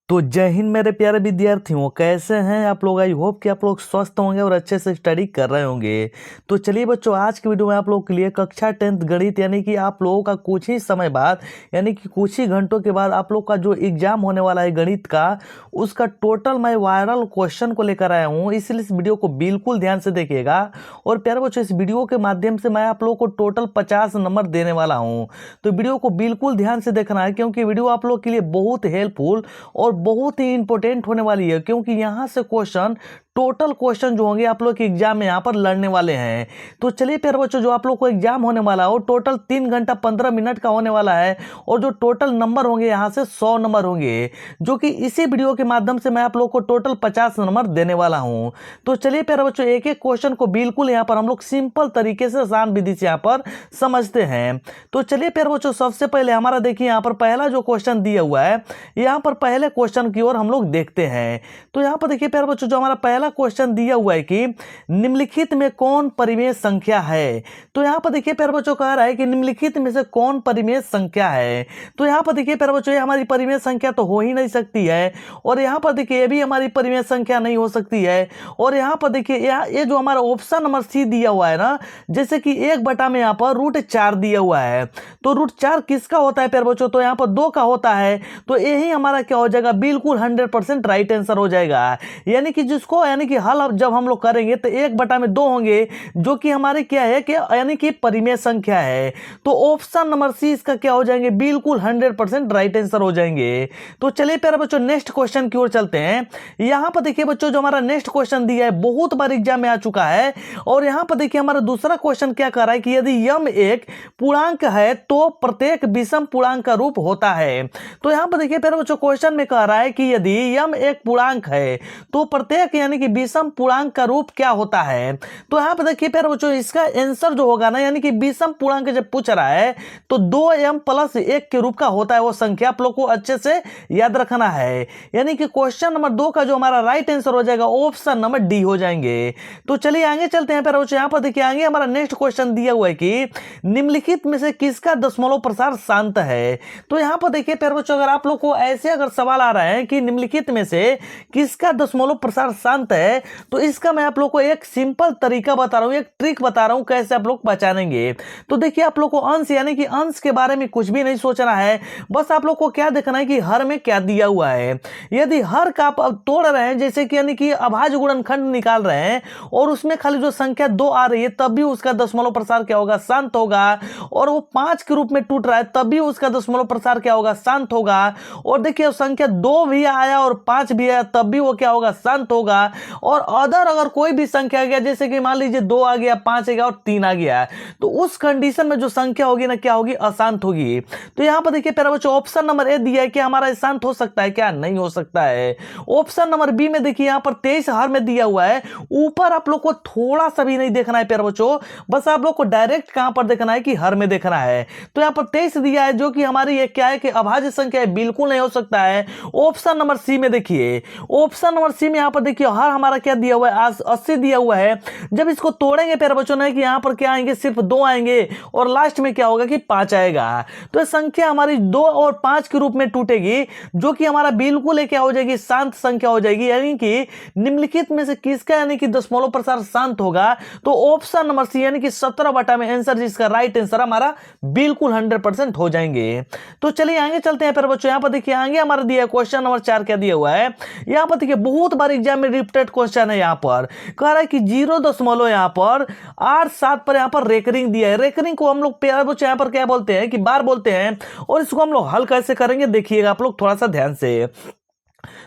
तो जय हिंद मेरे प्यारे विद्यार्थियों, कैसे हैं आप लोग। आई होप कि आप लोग स्वस्थ होंगे और अच्छे से स्टडी कर रहे होंगे। तो चलिए बच्चों, आज की वीडियो में आप लोगों के लिए कक्षा 10th गणित यानी कि आप लोगों का कुछ ही समय बाद यानी कि कुछ ही घंटों के बाद आप लोग का जो एग्जाम होने वाला है गणित का, उसका टोटल मैं वायरल क्वेश्चन को लेकर आया हूँ। इसलिए इस वीडियो को बिल्कुल ध्यान से देखिएगा। और प्यारे बच्चों, इस वीडियो के माध्यम से मैं आप लोगों को टोटल 50 नंबर देने वाला हूँ। तो वीडियो को बिल्कुल ध्यान से देखना है, क्योंकि वीडियो आप लोग के लिए बहुत हेल्पफुल और बहुत ही इंपॉर्टेंट होने वाली है। क्योंकि यहाँ से क्वेश्चन, टोटल क्वेश्चन जो होंगे आप लोग के एग्जाम में यहाँ पर लड़ने वाले हैं। तो चलिए प्यारे बच्चों, जो आप लोग को एग्जाम होने वाला है वो टोटल 3 घंटा 15 मिनट का होने वाला है। और जो टोटल नंबर होंगे यहाँ से 100 नंबर होंगे, जो कि इसी वीडियो के माध्यम से मैं आप लोग को टोटल 50 नंबर देने वाला हूँ। तो चलिए प्यारे बच्चों, एक एक क्वेश्चन को बिल्कुल यहाँ पर हम लोग सिंपल तरीके से, आसान विधि से यहाँ पर समझते हैं। तो चलिए प्यारे बच्चों, सबसे पहले हमारा देखिए यहाँ पर पहला जो क्वेश्चन दिया हुआ है, यहाँ पर पहले क्वेश्चन की ओर हम लोग देखते हैं। तो यहाँ पर देखिए प्यारे बच्चों, जो हमारा पहला क्वेश्चन दिया हुआ है कि निम्नलिखित में कौन परिमेय संख्या है। तो यहाँ पर देखिए प्यारे बच्चों, कह रहा है कि निम्नलिखित में से कौन परिमेय संख्या है। तो यहाँ पर देखिए प्यारे बच्चों, ये हमारी परिमेय संख्या तो हो ही नहीं सकती है। और यहाँ पर देखिए ये भी हमारी परिमेय संख्या नहीं हो सकती है। और यहाँ पर देखिए ये जो हमारा ऑप्शन नंबर सी दिया हुआ है ना, जैसे कि 1/, में यहाँ पर √4 दिया हुआ है। तो √4 किसका होता है प्यारे बच्चों, तो यहाँ पर 2 का होता है। तो यही हमारा क्या हो जाएगा, बिल्कुल 100% राइट आंसर हो जाएगा। यानी कि जिसको, यानी कि हल जब हम लोग करेंगे तो 1/2 होंगे, जो कि हमारे क्या है कि यानी कि परिमेय संख्या है। तो ऑप्शन नंबर सी इसका क्या हो जाएंगे, बिल्कुल 100% राइट आंसर हो जाएंगे। तो चलिए प्यारे बच्चों, नेक्स्ट क्वेश्चन की ओर चलते हैं। यहां पर देखिए बच्चों, जो हमारा नेक्स्ट क्वेश्चन दिया है, बहुत बार एग्जाम में आ चुका है। और यहां पर देखिए हमारा दूसरा क्वेश्चन क्या कर रहा है कि यदि यम एक पूर्णांक है तो प्रत्येक विषम पूर्णांक का रूप होता है। तो यहां पर देखिए प्यारे बच्चों, क्वेश्चन में कह रहा है कि यदि यम एक पूर्णांक है तो प्रत्येक यानी कि विषम पूर्णांक का रूप क्या होता है। तो यहां पर देखिए प्यारे बच्चों, इसका आंसर जो होगा ना, यानी कि विषम पूर्णांक जब पूछ रहा है तो 2m+1 के रूप का होता है वो संख्या। आप लोग को अच्छे से याद रखना है। यानी कि क्वेश्चन नंबर 2 का जो हमारा राइट आंसर हो जाएगा, ऑप्शन नंबर डी हो जाएंगे। तो चलिए आगे चलते हैं प्यारे बच्चों। यहां पर देखिए आगे हमारा नेक्स्ट क्वेश्चन दिया हुआ है कि निम्नलिखित में से किसका दशमलव प्रसार शांत है। तो यहां पर देखिए प्यारे बच्चों, अगर आप लोग को ऐसे अगर सवाल आ रहा है कि निम्नलिखित में से किसका दशमलव प्रसार शांत है, तो इसका मैं आप लोग को एक सिंपल तरीका बता रहा हूं, एक ट्रिक बता रहा हूं कैसे आप लोग पहचानेंगे। तो देखिए आप लोग को अंश, यानी कि अंश के बारे में कुछ भी नहीं सोचना है। बस आप लोग को क्या देखना है कि हर में क्या दिया हुआ है। यदि हर का आप तोड़ रहे हैं, जैसे कि यानी कि अभाज्य गुणनखंड निकाल रहे हैं और उसमें खाली जो संख्या 2 आ रही है, तब भी उसका दशमलव प्रसार क्या होगा, शांत होगा। और वो 5 के रूप में टूट रहा है, तब भी उसका दशमलव प्रसार क्या होगा, शांत होगा। और देखिए संख्या 2 भी आया और 5 भी आया, तब भी वो क्या होगा, शांत होगा। और अदर अगर कोई भी संख्या आ गया, जैसे कि मान लीजिए 2 आ गया, 5 आ गया और 3 आ गया, तो उस कंडीशन में जो संख्या होगी ना, क्या होगी, अशांत होगी। तो यहां पर देखिए प्यारे बच्चों, ऑप्शन नंबर ए दिया है कि हमारा शांत हो सकता है क्या, नहीं हो सकता है। ऑप्शन नंबर बी में देखिए यहां पर 23 हर में दिया हुआ है। ऊपर आप लोग को थोड़ा सा भी नहीं देखना है प्यारे बच्चों, बस आप लोग को डायरेक्ट कहां पर देखना है कि हर में देखना है। तो यहां पर 23 दिया है, जो कि हमारी ये क्या है कि अभाज्य संख्या है, बिल्कुल नहीं हो सकता है। ऑप्शन नंबर सी में देखिए, ऑप्शन नंबर सी में यहां पर देखिए हर हमारा क्या दिया हुआ है, 80 दिया हुआ है। जब इसको तोड़ेंगे प्यारे बच्चों ना, कि यहां पर क्या आएंगे, सिर्फ 2 आएंगे और लास्ट में क्या होगा कि 5 आएगा। तो संख्या हमारी 2 और 5 के रूप में टूटेगी, जो कि हमारा बिल्कुल क्या हो जाएगी, शांत संख्या हो जाएगी। यानी कि निम्नलिखित में से किसका यानी कि दशमलव प्रसार शांत होगा, तो ऑप्शन नंबर सी यानी कि 17/, में आंसर जिसका राइट आंसर हमारा बिल्कुल 100% हो जाएंगे। तो चलिए आगे चलते हैं प्यारे बच्चों। यहां पर देखिए आगे हमारा दिया क्वेश्चन नंबर 4 क्या दिया हुआ है। यहां पर देखिए बहुत बार एग्जाम में रिपीटेड क्वेश्चन है। यहां पर कह रहा है कि 0 यहां पर 8 7 पर यहां पर रेकरिंग दिया है। रेकरिंग को हम लोग प्यारे बच्चों यहां पर क्या बोलते हैं कि बार बोलते हैं। और इसको हम लोग हल कैसे करेंगे, देखिएगा आप लोग थोड़ा सा ध्यान से।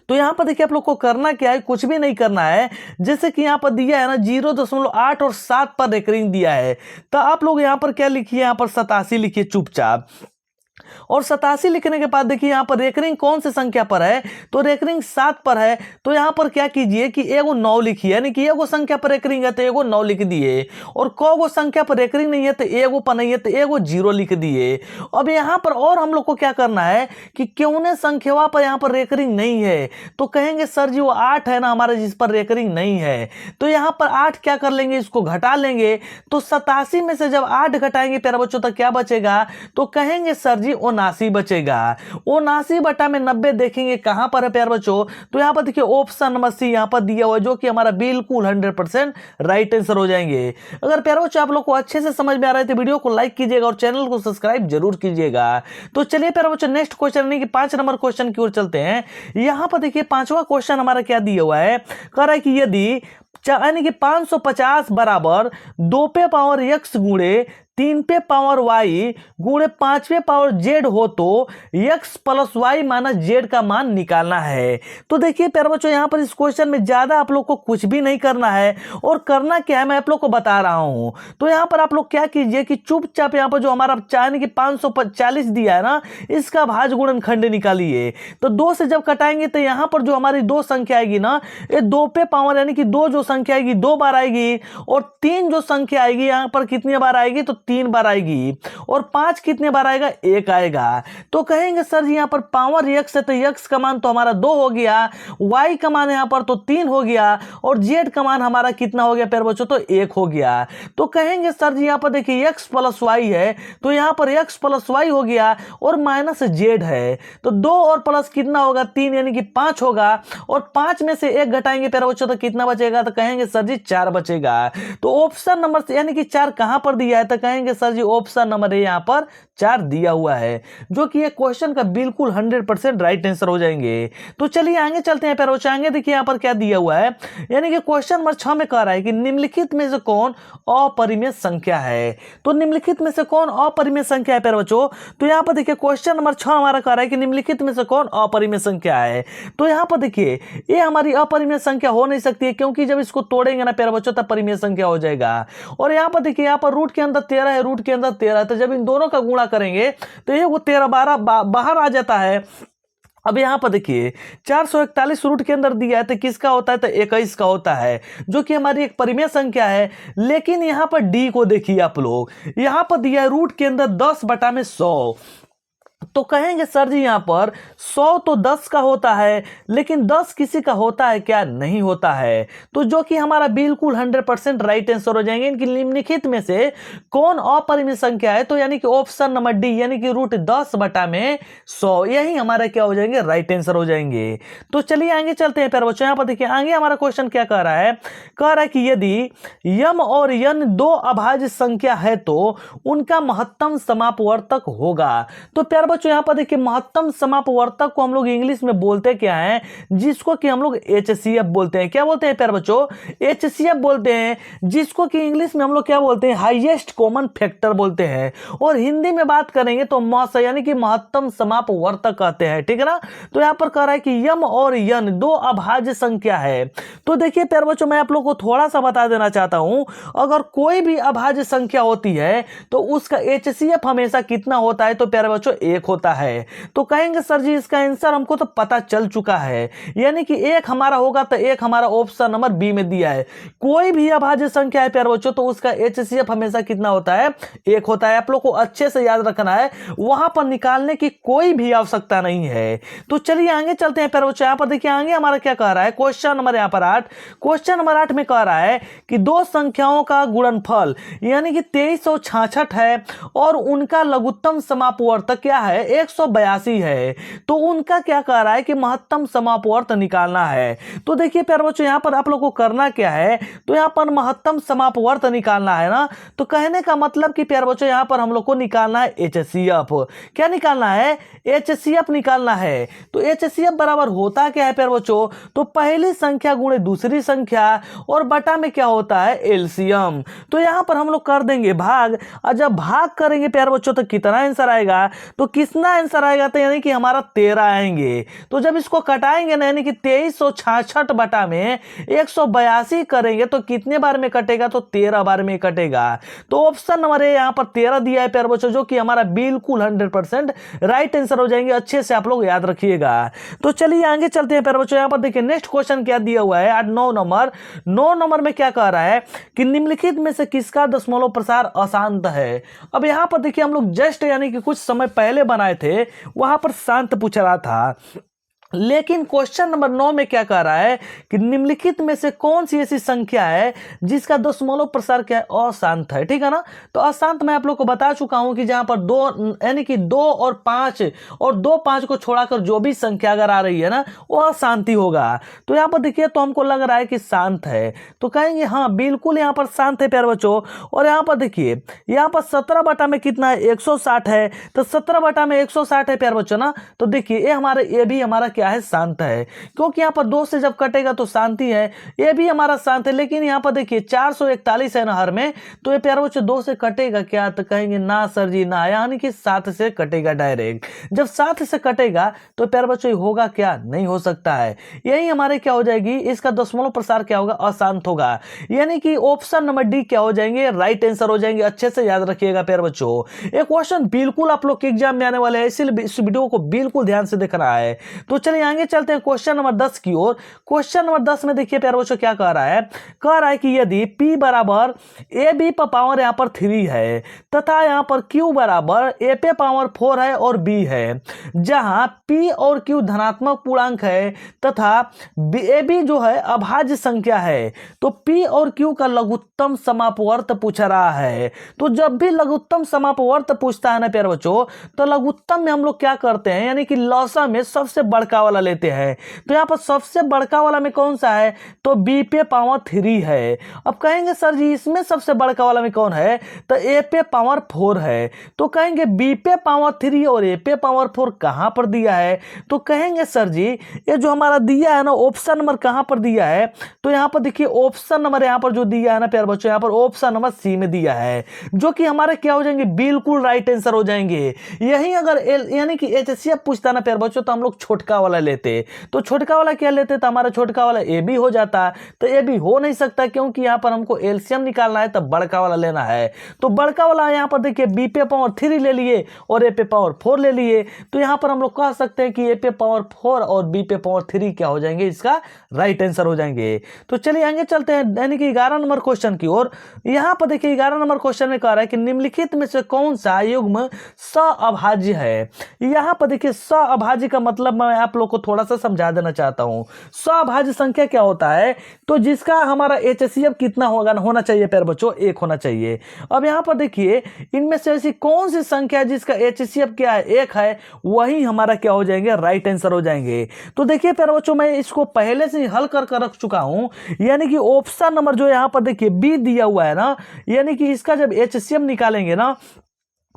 तो यहां पर देखिए आप लोग को करना क्या है, कुछ भी नहीं करना है। जैसे कि यहां पर दिया है ना 0.8 और 7 पर रेकरिंग दिया है, तो आप लोग यहां पर क्या लिखिए, यहां पर 87 लिखिए चुपचाप। और 87 लिखने के बाद देखिए यहां पर रेकरिंग कौन सी संख्या पर है, तो रेकरिंग 7 पर है। तो यहां पर क्या कीजिए कि एगो 9 लिखिए, यानी कि एगो संख्या पर रेकरिंग है तो एगो 9 लिख दिए। और को संख्या पर रेकरिंग नहीं है तो एगो पर नहीं है तो एगो 0 लिख दिए। अब यहां पर और हम लोग को क्या करना है कि क्यों ने संख्या पर यहां पर रेकरिंग नहीं है, तो कहेंगे सर जी वो 8 है ना हमारे जिस पर रेकरिंग नहीं है। तो यहां पर 8 क्या कर लेंगे, इसको घटा लेंगे। तो 87 में से जब 8 घटाएंगे प्यारे बच्चों तो क्या बचेगा, तो कहेंगे सर जी 79 बचेगा। 79/90 देखेंगे कहां पर है प्यार बच्चों, तो यहां पर देखिए ऑप्शन नंबर सी यहां पर दिया हुआ है, जो कि हमारा बिल्कुल 100% राइट आंसर हो जाएंगे। अगर प्यार बच्चों आप लोग को अच्छे से समझ में आ रहा है तो वीडियो को लाइक कीजिएगा और चैनल को सब्सक्राइब जरूर कीजिएगा। तो चलिए प्यार बच्चों नेक्स्ट क्वेश्चन यानी कि 5 नंबर क्वेश्चन की ओर चलते हैं। यहां पर देखिए 5वां क्वेश्चन हमारा क्या दिया हुआ है, कह रहा है कि यदि यानी कि 550 बराबर 2 पे पावर x गुणे 3 पे पावर y गुणे 5 पे पावर z हो तो x plus Y minus Z का मान निकालना है। तो देखिए प्यार बच्चों यहाँ पर इस क्वेश्चन में ज्यादा आप लोग को कुछ भी नहीं करना है, और करना क्या है मैं आप लोग को बता रहा हूं। तो यहाँ पर आप लोग क्या कीजिए कि चुपचाप यहाँ पर जो हमारा यानी कि 540 दिया है ना, इसका भाज्य गुणनखंड निकालिए। तो 2 से जब कटाएंगे तो यहाँ पर जो हमारी 2 संख्या आएगी ना, ये 2 पे पावर यानी कि 2 जो संख्या आएगी 2 बार आएगी, और 3 जो संख्या आएगी यहाँ पर कितनी बार आएगी, तो 3 बार आएगी, और 5 कितने बार आएगा, 1 आएगा। तो कहेंगे सर जी यहाँ पर पावर x है तो x का मान तो हमारा 2 हो गया, y का मान यहाँ पर तो 3 हो गया, और z का मान हमारा कितना हो गया प्यारे बच्चों, तो 1 हो गया। तो कहेंगे सर जी यहाँ पर देखिए x प्लस y है, तो यहाँ पर x प्लस y हो गया, और माइनस z है, तो 2 और प्लस कितना होगा, 3 यानी कि 5 होगा, और 5 में से 1 घटाएंगे प्यारे बच्चों तो कितना बचेगा, तो कहेंगे सर जी 4 बचेगा। तो ऑप्शन नंबर यानी कि 4 कहां पर दिया है, तो कहेंगे sir ji option number A यहाँ पर 4 दिया हुआ है, जो कि ये क्वेश्चन का बिल्कुल 100% राइट आंसर हो जाएंगे। तो चलिए आगे चलते हैं प्यारे बच्चों, आगे देखिए यहाँ पर क्या दिया हुआ है, यानी कि क्वेश्चन नंबर 6 में कह रहा है कि निम्नलिखित में से कौन अपरिमेय संख्या है। तो निम्नलिखित में से कौन अपरिमेय संख्या है प्यारे बच्चों, तो यहाँ पर देखिए क्वेश्चन नंबर 6 हमारा कह रहा है कि निम्नलिखित में से कौन अपरिमेय संख्या है। तो यहाँ पर देखिए ये हमारी अपरिमेय संख्या हो नहीं सकती है, क्योंकि जब इसको तोड़ेंगे ना प्यारे बच्चों तब परिमेय संख्या हो जाएगा। और यहाँ पर देखिए यहाँ पर रूट के अंदर 13 है, रूट के अंदर 13 है, तो जब इन दोनों का गुणा करेंगे तो ये वो 13 12 बाहर आ जाता है। अब यहाँ पर देखिए 441 रूट के अंदर दिया है तो किसका होता है, तो 21 का होता है, जो कि हमारी एक परिमेय संख्या है। लेकिन यहाँ पर डी को देखिए आप लोग, यहाँ पर दिया है रूट के अंदर 10/100, तो कहेंगे सर जी यहाँ पर 100 तो 10 का होता है, लेकिन 10 किसी का होता है क्या, नहीं होता है। तो जो कि हमारा बिल्कुल 100% राइट आंसर हो जाएंगे। इनकी निम्नलिखित में से कौन अपरिमेय संख्या है, तो यानी कि ऑप्शन नंबर डी यानी कि रूट 10/100 यही हमारा क्या हो जाएंगे, राइट आंसर हो जाएंगे। तो चलिए आगे चलते हैं प्यारे बच्चों, यहाँ पर देखिए आगे हमारा क्वेश्चन क्या कह रहा है, कह रहा है कि यदि यम और यन 2 अभाज्य संख्या है तो उनका महत्तम समापवर्तक होगा। तो प्यारे बच्चों यहाँ पर देखिए महत्तम समापवर्तक को हम लोग इंग्लिश में बोलते क्या है, जिसको कि हम लोग HCF बोलते हैं। क्या बोलते हैं प्यारे बच्चों, HCF बोलते हैं, जिसको कि इंग्लिश में हम लोग क्या बोलते हैं, हाईएस्ट कॉमन फैक्टर बोलते हैं, और हिंदी में बात करेंगे तो मॉस यानी कि महत्तम समापवर्तक कहते हैं, ठीक है ना। तो यहाँ पर कह रहा है कि यम और यन 2 अभाज्य संख्या है। तो देखिए प्यारे बच्चों मैं आप लोग को थोड़ा सा बता देना चाहता हूं, अगर कोई भी अभाज्य संख्या होती है तो उसका HCF हमेशा कितना होता है, तो प्यारे बच्चों 1 होता है। तो कहेंगे सर जी इसका आंसर हमको तो पता चल चुका है, यानी कि 1 हमारा होगा, तो 1 हमारा ऑप्शन नंबर बी में दिया है। कोई भी अभाज्य संख्या है प्यारे बच्चों तो उसका HCF हमेशा कितना होता है, 1 होता है। आप लोग को अच्छे से याद रखना है, वहां पर निकालने की कोई भी आवश्यकता नहीं है। तो चलिए आगे चलते हैं प्यारे बच्चों, यहां पर देखिए आगे हमारा क्या कह रहा है, क्वेश्चन नंबर यहाँ पर 8, क्वेश्चन नंबर 8 में कह रहा है कि 2 संख्याओं का गुणनफल यानी कि 2366 है, और उनका लघुत्तम समापवर्तक क्या है, 182 है। तो उनका क्या कह रहा है कि महत्तम समापवर्त निकालना है। तो देखिए प्यारे बच्चों यहाँ पर आप लोग को करना क्या है, तो यहाँ पर महत्तम समापवर्त निकालना है ना। तो कहने का मतलब कि प्यारे बच्चों यहाँ पर हम लोग को निकालना है HCF। क्या निकालना है, HCF निकालना है। तो HCF बराबर होता क्या है प्यारे बच्चों, तो पहली संख्या गुणे दूसरी संख्या, और बटा में क्या होता है, एलसीएम। तो यहाँ पर हम लोग कर देंगे भाग, और जब भाग करेंगे प्यारे बच्चों तो कितना आंसर आएगा, तो कितना आंसर आएगा, तो यानी कि हमारा 13 आएंगे। तो जब इसको कटाएंगे ना, यानी कि 2366 बटा में 182 करेंगे तो कितने बार में कटेगा, तो 13 बार में कटेगा। तो ऑप्शन नंबर ए यहाँ पर 13 दिया है प्यारे बच्चों, जो कि हमारा बिल्कुल 100% राइट आंसर हो जाएंगे। अच्छे से आप लोग याद रखिएगा। तो चलिए आगे चलते हैं प्यारे बच्चों, यहाँ पर देखिए नेक्स्ट क्वेश्चन क्या दिया हुआ है, 9 नंबर में क्या कह रहा है कि निम्नलिखित में से किसका दशमलव प्रसार अशांत है। अब यहाँ पर देखिए हम लोग जस्ट यानी कि कुछ समय पहले बनाए थे, वहां पर शांत पूछ रहा था, लेकिन क्वेश्चन नंबर 9 में क्या कह रहा है कि निम्नलिखित में से कौन सी ऐसी संख्या है जिसका दशमलव प्रसार क्या है, अशांत है। ठीक है ना। तो अशांत मैं आप लोग को बता चुका हूं कि जहां पर दो यानी कि 2 और 5 और 2 5 को छोड़ाकर जो भी संख्या अगर आ रही है ना वो अशांति होगा। तो यहां पर देखिए तो हमको लग रहा है कि शांत है, तो कहेंगे हाँ बिल्कुल यहां पर शांत है प्यारे बच्चों। और यहां पर देखिए यहां पर 17 बटा में कितना है, 160 है। तो 17 बटा में 160 है प्यारे बच्चों ना। तो देखिए ये भी हमारा क्या है, शांत है, क्योंकि यहाँ पर 2 से जब कटेगा तो शांति है। ये भी हमारा शांत है। लेकिन यहाँ पर देखिए 441 है ना हर में, तो ये प्यारे बच्चों 2 से कटेगा क्या, तो कहेंगे ना सर जी ना, यानी कि 7 से कटेगा डायरेक्ट। जब 7 से कटेगा तो प्यारे बच्चों होगा क्या, नहीं हो सकता है। यही हमारे क्या हो जाएगी, इसका दशमलव प्रसार क्या होगा, अशांत होगा। यानी कि ऑप्शन नंबर डी क्या हो जाएंगे, राइट आंसर हो जाएंगे। अच्छे से याद रखिएगा प्यारे बच्चों, ये क्वेश्चन बिल्कुल आप लोग के एग्जाम में आने वाले हैं, इसलिए इस वीडियो को बिल्कुल ध्यान से देखना है। तो चलिए आगे चलते हैं क्वेश्चन नंबर 10 की ओर। क्वेश्चन नंबर 10 में देखिए प्यारे बच्चों क्या कह रहा है कि यदि p बराबर ए बी पर पावर यहाँ पर 3 है तथा यहाँ पर q बराबर ए पे पावर 4 है और b है, जहां p और q धनात्मक पूर्णांक है तथा ए बी जो है अभाज्य संख्या है, तो p और q का लघुत्तम समापवर्त पूछ रहा है। तो जब भी लघुत्तम समापवर्त पूछता है ना प्यारे बच्चों, तो लघुत्तम में हम लोग क्या करते हैं, यानी कि लौसा में सबसे बड़का वाला लेते हैं। तो यहाँ पर सबसे बड़का वाला में कौन सा है, तो b पे पावर 3 है। अब कहेंगे सर जी इसमें सबसे बड़का वाला में कौन है, तो a पे पावर 4 है। तो कहेंगे b पे पावर 3 और a पे पावर 4 कहां पर दिया है, तो कहेंगे सर जी ये जो हमारा दिया है ना ऑप्शन नंबर कहां पर दिया है, तो यहाँ पर देखिए ऑप्शन नंबर यहाँ पर जो दिया है ना प्यारे बच्चों, यहाँ पर ऑप्शन नंबर सी में दिया है, जो कि हमारे क्या हो जाएंगे, बिल्कुल राइट आंसर हो जाएंगे। यही अगर यानी कि एचसीएफ पूछता ना प्यारे बच्चों, तो हम लोग छोटका वाला लेते। तो छोटका वाला क्या लेते, तो हमारा छोटका वाला ए बी हो जाता। तो ए बी हो नहीं सकता क्योंकि यहाँ पर हमको एलसीएम निकालना है, तब बड़का वाला लेना है। तो बड़का वाला यहाँ पर देखिए बी पे पावर 3 ले लिए और ए पे पावर 4 ले लिए। तो यहाँ पर हम लोग कह सकते हैं कि ए पे पावर 4 और बी पे पावर 3 क्या हो जाएंगे, इसका राइट आंसर हो जाएंगे। तो चलिए आगे चलते हैं यानी कि 11 नंबर क्वेश्चन की ओर। यहाँ पर देखिए 11 नंबर क्वेश्चन में कह रहा है कि निम्नलिखित में से कौन सा युग्म सअभाज्य है। यहाँ पर देखिए सअभाज्य का मतलब मैं आप लोग को थोड़ा सा समझा देना चाहता हूँ। सअभाज्य संख्या क्या होता है, तो जिसका हमारा एचसीएफ कितना होना चाहिए प्यारे बच्चों, 1 होना चाहिए। अब यहाँ पर देखिए इनमें से ऐसी कौन सी संख्या जिसका एचसीएफ क्या है, 1 है, वही हमारा क्या हो जाएंगे, राइट आंसर हो जाएंगे। तो देखिए प्यारे बच्चों मैं इसको पहले से ही हल कर रख चुका हूं, यानी कि ऑप्शन नंबर जो यहाँ पर देखिए बी दिया हुआ है ना, यानी कि इसका जब एचसीएफ निकालेंगे ना,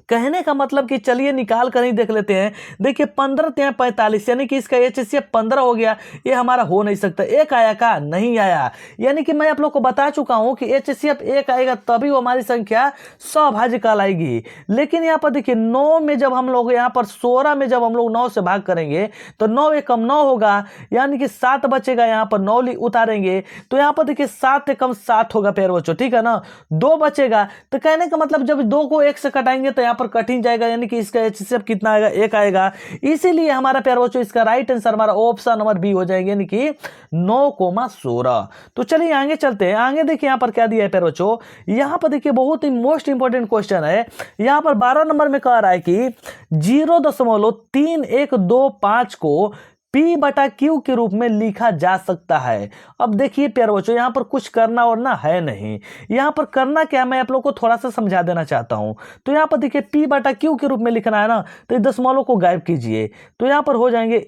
कहने का मतलब कि चलिए निकाल कर ही देख लेते हैं। देखिए 15 × 45 यानी कि इसका एचसीएफ 15 हो गया, ये हमारा हो नहीं सकता। 1 आया का, नहीं आया। यानी कि मैं आप लोग को बता चुका हूं कि एचसीएफ 1 आएगा तभी वो हमारी संख्या सअभाज्य कहलाएगी। लेकिन यहाँ पर देखिए 9 में जब हम लोग यहाँ पर 16 में जब हम लोग 9 से भाग करेंगे तो 9 एकम 9 होगा, यानी कि 7 बचेगा। यहाँ पर 9 उतारेंगे तो यहाँ पर देखिए 7 एकम 7 होगा प्यारे बच्चों, ठीक है ना। 2 बचेगा, तो कहने का मतलब जब 2 को 1 से कटाएंगे तो यहाँ पर कटिंग जाएगा, यानी कि इसका एचसीएफ कितना आएगा, 1 आएगा। इसीलिए हमारा प्यारे बच्चों इसका राइट आंसर हमारा ऑप्शन नंबर बी हो जाएगा, यानी कि 9,16। तो चलिए आगे चलते हैं। आगे देखिए यहाँ पर क्या दिया है प्यारे बच्चों, यहाँ पर देखिए बहुत ही मोस्ट इंपोर्टेंट क्वेश्चन है। यहाँ पर 12 नंबर में कह रहा है कि 0.3125 को P बटा Q के रूप में लिखा जा सकता है। अब देखिए प्यारे बच्चों यहाँ पर कुछ करना और ना है नहीं, यहाँ पर करना क्या मैं आप लोग को थोड़ा सा समझा देना चाहता हूँ। तो यहाँ पर देखिए P बटा Q के रूप में लिखना है ना, तो दशमलव को गायब कीजिए, तो यहाँ पर हो जाएंगे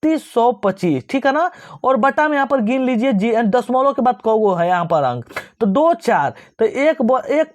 3125, ठीक है ना। और बटा में यहाँ पर गिन लीजिए, दशमलव के बाद कौ है यहाँ पर अंक, तो 2 4, तो एक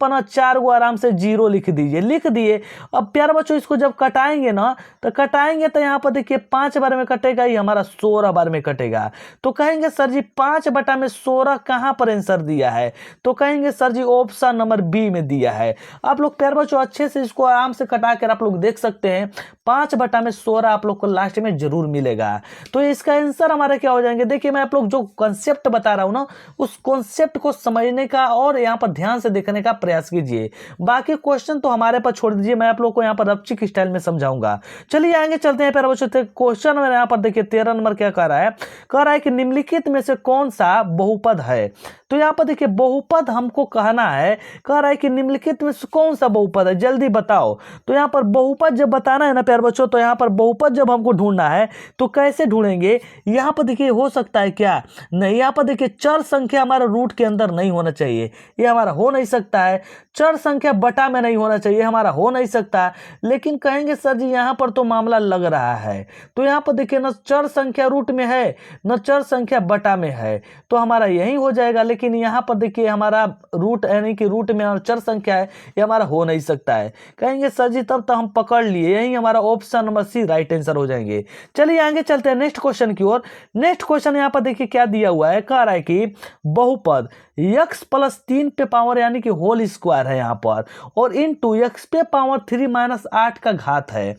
पना 4 को आराम से 0 लिख दीजिए, लिख दिए। अब प्यारे बच्चों इसको जब कटाएंगे ना, तो कटाएंगे तो यहाँ पर देखिए 5 बार में कटेगा, ये हमारा 16 बार में कटेगा। तो कहेंगे सर जी 5 बटा में 16 कहां पर आंसर दिया है, तो कहेंगे sir ji option number B में दिया है। आप लोग प्यारे बच्चों अच्छे से इसको आराम से कटा कर आप लोग देख सकते हैं, 5 बटा में 16 आप लोग को लास्ट में जरूर मिलेगा। तो इसका आंसर हमारे क्या हो जाएंगे, देखिए मैं आप लोग जो कॉन्सेप्ट बता रहा हूं ना, उस कॉन्सेप्ट को समझने का और यहाँ पर ध्यान से देखने का प्रयास कीजिए। बाकी क्वेश्चन तो हमारे पास छोड़ दीजिए, मैं आप लोग को यहाँ पर रपचिक स्टाइल में समझाऊंगा। चलिए आगे चलते हैं प्यारे बच्चों। क्वेश्चन में यहाँ पर देखिए 13 नंबर क्या कह रहा है कि निम्नलिखित में से कौन सा बहुपद है। तो यहाँ पर देखिए बहुपद हमको कहना है, कह रहा है कि निम्नलिखित में से कौन सा बहुपद है, जल्दी बताओ। तो यहाँ पर बहुपद जब बताना है ना प्यारे बच्चों, तो यहाँ पर बहुपद जब हमको ढूंढना है तो कहेंगे कैसे ढूंढेंगे, यहाँ पर देखिए हो सकता है क्या, नहीं, यहाँ पर देखिए चर संख्या हमारा रूट के अंदर नहीं होना चाहिए, ये हमारा हो नहीं सकता है। चर संख्या बटा में नहीं होना चाहिए, हमारा हो नहीं सकता है। लेकिन कहेंगे सर जी यहाँ पर तो मामला लग रहा है, तो यहाँ पर देखिए न चर संख्या रूट में है न चर संख्या बटा में है, तो हमारा यही हो जाएगा। लेकिन यहाँ पर देखिए हमारा रूट यानी कि रूट में और चर संख्या है, ये हमारा हो नहीं सकता है। कहेंगे सर जी तब तो हम पकड़ लिए, यही हमारा option number C right answer हो जाएंगे। चलिए आगे चलते हैं नेक्स्ट क्वेश्चन की ओर। नेक्स्ट क्वेश्चन यहाँ पर देखिए क्या दिया हुआ है, कह रहा है कि बहुपद x प्लस 3 पे पावर यानी कि होल स्क्वायर है यहाँ पर, और इंटू x पे पावर 3 माइनस 8 का घात है।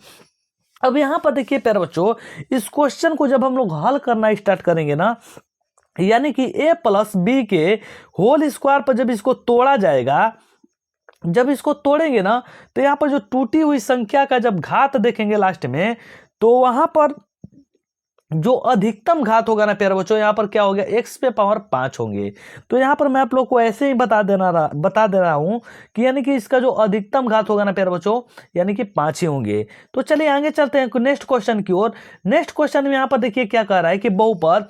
अब यहाँ पर देखिए प्यारे बच्चों, इस क्वेश्चन को जब हम लोग हल करना स्टार्ट करेंगे ना, यानी कि a प्लस बी के होल स्क्वायर पर जब इसको तोड़ा जाएगा, जब इसको तोड़ेंगे ना, तो यहाँ पर जो टूटी हुई संख्या का जब घात देखेंगे लास्ट में, तो वहां पर जो अधिकतम घात होगा ना प्यारे बच्चों, यहाँ पर क्या हो गया, x पे पावर 5 होंगे। तो यहाँ पर मैं आप लोग को ऐसे ही बता दे रहा हूँ कि यानी कि इसका जो अधिकतम घात होगा ना प्यारे बच्चों, यानी कि 5 ही होंगे। तो चलिए आगे चलते हैं नेक्स्ट क्वेश्चन की ओर। नेक्स्ट क्वेश्चन में यहाँ पर देखिए क्या कह रहा है कि बहुपद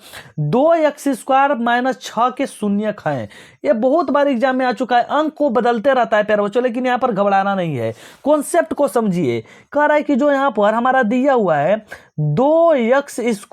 2x² माइनस 6 के शून्यक हैं। ये बहुत बार एग्जाम में आ चुका है, अंक को बदलते रहता है प्यारे बच्चों, लेकिन यहाँ पर घबराना नहीं है, कॉन्सेप्ट को समझिए। कह रहा है कि जो यहाँ पर हमारा दिया हुआ है 2x²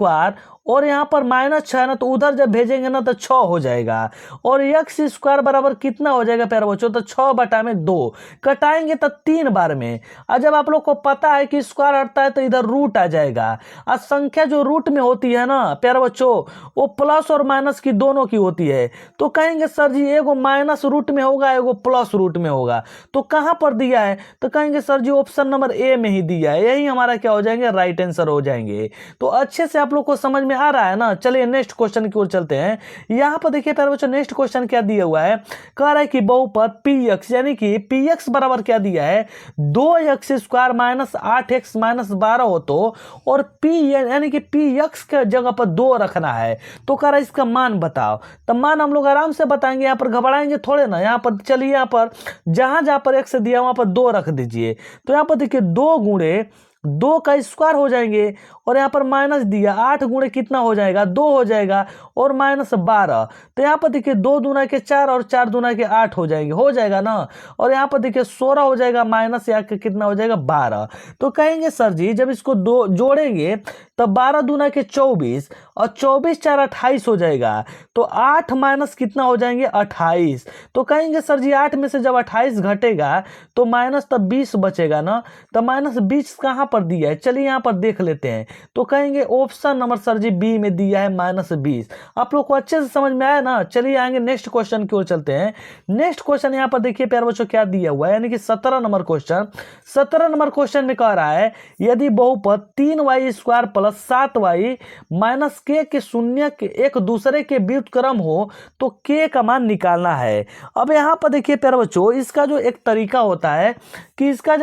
और यहाँ पर -6 है ना, तो उधर जब भेजेंगे ना तो 6 हो जाएगा, और x² बराबर कितना हो जाएगा प्यारे बच्चों, तो 6 बटा में 2 कटाएंगे तो 3 बार में। और जब आप लोग को पता है कि स्क्वायर हटता है तो इधर रूट आ जाएगा, और संख्या जो रूट में होती है ना प्यारे बच्चों, वो प्लस और माइनस की दोनों की होती है। तो कहेंगे सर जी एगो माइनस रूट में होगा, एगो प्लस रूट में होगा, तो कहाँ पर दिया है, तो कहेंगे sir ji option number A में ही दिया है, यही हमारा क्या हो जाएंगे, राइट आंसर हो जाएंगे। तो अच्छे से आप लोग को समझ में आ रहा है ना। चलिए नेक्स्ट क्वेश्चन की ओर चलते हैं। यहां पर देखिए प्यारे बच्चों नेक्स्ट क्वेश्चन क्या दिया हुआ है, कह रहा है कि बहुपद px यानी कि px बराबर क्या दिया है, 2x² माइनस 8x माइनस 12 हो, तो और p यानी कि px के जगह पर 2 रखना है। तो कह रहा है इसका मान बताओ, तो मान हम लोग आराम से बताएंगे, यहाँ पर घबराएंगे थोड़े ना। यहाँ पर चलिए यहाँ पर जहां पर x दिया वहां पर 2 रख दीजिए। तो यहाँ पर देखिए 2 गुणे 2 का स्क्वायर हो जाएंगे, और यहाँ पर माइनस दिया 8 गुणे कितना हो जाएगा, 2 हो जाएगा, और माइनस 12। तो यहाँ पर देखिए 2 दूना के 4 और 4 दूना के 8 हो जाएंगे, हो जाएगा ना। और यहाँ पर देखिए 16 हो जाएगा, माइनस यहाँ के कितना हो जाएगा 12। तो कहेंगे सर जी जब इसको दो जोड़ेंगे तब 12 दूना के 24 और 24 4 28 हो जाएगा, तो 8 माइनस कितना हो जाएंगे 28। तो कहेंगे सर जी 8 में से जब 28 घटेगा तो माइनस तब 20 बचेगा ना, तो माइनस 20 कहाँ पर दिया है, चलिए यहाँ पर देख लेते हैं। तो कहेंगे option number sir ji B में दिया है -20। आप लोग को अच्छे से समझ में आया ना। चलिए आएंगे नेक्स्ट क्वेश्चन की ओर चलते हैं। नेक्स्ट क्वेश्चन यहाँ पर देखिए प्यारे बच्चों क्या दिया हुआ है, यानी कि 17 नंबर क्वेश्चन। 17 नंबर क्वेश्चन में कह रहा है यदि बहुपद 3y² plus 7y minus k के शून्य के एक दूसरे के व्युत्क्रम हो तो k का मान निकालना है। अब यहाँ पर देखिए प्यारे बच्चों इसका जो एक तरीका होता है कि इसका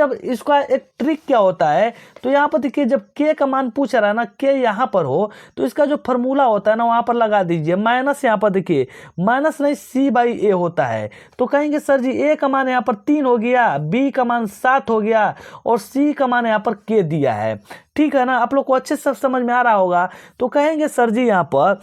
एक ट्रिक क्या होता है, तो यहाँ पर देखिए जब k का मान पूछ रहा है ना, k यहाँ पर हो तो इसका जो फॉर्मूला होता है ना वहां पर लगा दीजिए माइनस। यहाँ पर देखिए माइनस नहीं c/a होता है। तो कहेंगे सर जी a का मान यहाँ पर 3 हो गया, b का मान 7 हो गया, और c का मान यहाँ पर k दिया है। ठीक है ना, आप लोग को अच्छे से समझ में आ रहा होगा। तो कहेंगे सर जी यहाँ पर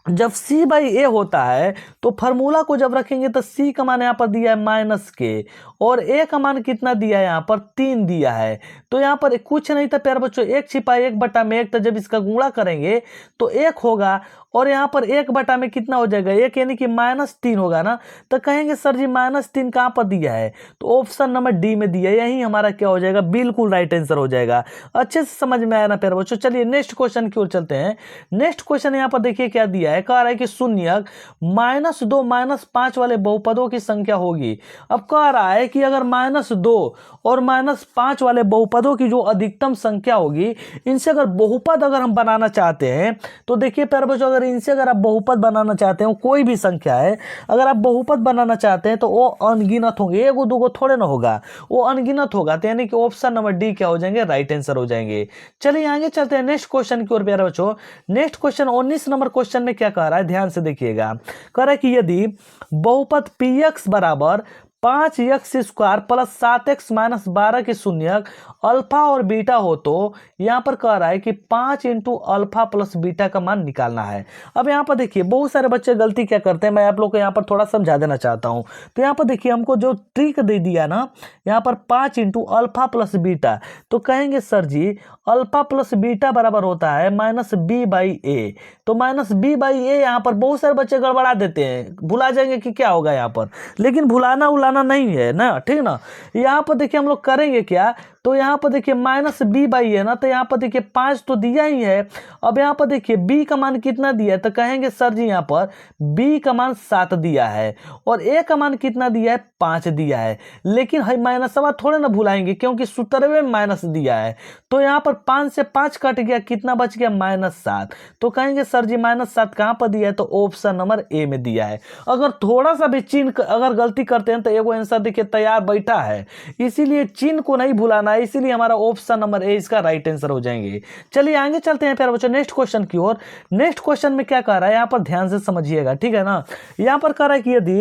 जब c/a होता है तो फार्मूला को जब रखेंगे तो c का मान यहाँ पर दिया है -k, और a का मान कितना दिया है यहाँ पर 3 दिया है। तो यहाँ पर कुछ नहीं था प्यारे बच्चों, 1 छिपा 1 बटा में 1, तो जब इसका गुणा करेंगे तो 1 होगा, और यहाँ पर 1 बटा में कितना हो जाएगा 1 यानी कि -3 होगा ना। तो कहेंगे सर जी -3 कहाँ पर दिया है, तो ऑप्शन नंबर डी में दिया है, यही हमारा क्या हो जाएगा, बिल्कुल राइट आंसर हो जाएगा। अच्छे से समझ में आया ना प्यारे बच्चों। चलिए नेक्स्ट क्वेश्चन की ओर चलते हैं। नेक्स्ट क्वेश्चन यहाँ पर देखिए क्या दिया है, कह रहा है कि शून्यक -2 -5 वाले बहुपदों की संख्या होगी। अब कह रहा है कि अगर -2 और -5 वाले बहुपदों की जो अधिकतम संख्या होगी, इनसे अगर बहुपद अगर हम बनाना चाहते हैं, तो देखिए प्यारे बच्चों अगर इनसे अगर आप बहुपद बनाना चाहते हैं, कोई भी संख्या है अगर आप बहुपद बनाना चाहते हैं तो वो अनगिनत होंगे, एगो दूगो थोड़े ना होगा, वो अनगिनत होगा। तो यानी कि ऑप्शन नंबर डी क्या हो जाएंगे, राइट आंसर हो जाएंगे। चलिए आगे चलते हैं नेक्स्ट क्वेश्चन की ओर प्यारे बच्चों। नेक्स्ट क्वेश्चन 19 नंबर क्वेश्चन में क्या कह रहा है, ध्यान से देखिएगा। कह रहा है कि यदि बहुपद px बराबर 5x² प्लस 7x माइनस 12 के शून्यक अल्फा और बीटा हो, तो यहाँ पर कह रहा है कि 5 इंटू अल्फा प्लस बीटा का मान निकालना है। अब यहाँ पर देखिए बहुत सारे बच्चे गलती क्या करते हैं, मैं आप लोग को यहाँ पर थोड़ा समझा देना चाहता हूँ। तो यहाँ पर देखिए हमको जो ट्रिक दे दिया ना, यहाँ पर 5 इंटू अल्फा प्लस बीटा, तो कहेंगे सर जी अल्फा प्लस बीटा बराबर होता है -b/a। तो -b/a यहाँ पर बहुत सारे बच्चे गड़बड़ा देते हैं, भुला जाएंगे कि क्या होगा यहाँ पर, लेकिन भुलाना उलाना नहीं है ना, ठीक ना। यहाँ पर देखिए हम लोग करेंगे क्या, तो यहाँ पर देखिए -b/a ना, तो यहाँ पर देखिए 5 तो दिया ही है। अब यहाँ पर देखिए b का मान कितना दिया है, तो कहेंगे सर जी यहाँ पर b का मान 7 दिया है और a का मान कितना दिया है, 5 दिया है। लेकिन है माइनसवा थोड़े ना भुलाएंगे, क्योंकि सूत्र में माइनस दिया है। तो यहाँ पर 5 से 5 कट गया, कितना बच गया, -7। तो कहेंगे सर जी -7 कहाँ पर दिया है, तो ऑप्शन नंबर ए में दिया है। अगर थोड़ा सा भी चिन्ह अगर गलती करते हैं तो एगो आंसर देखिए तैयार बैठा है, इसीलिए चिन्ह को नहीं भुलाना है, इसीलिए हमारा ऑप्शन नंबर ए इसका राइट आंसर हो जाएंगे। चलिए आगे चलते हैं प्यारे बच्चों नेक्स्ट क्वेश्चन की ओर। नेक्स्ट क्वेश्चन में क्या कह रहा है, यहाँ पर ध्यान से समझिएगा, ठीक है ना। यहाँ पर कह रहा है कि यदि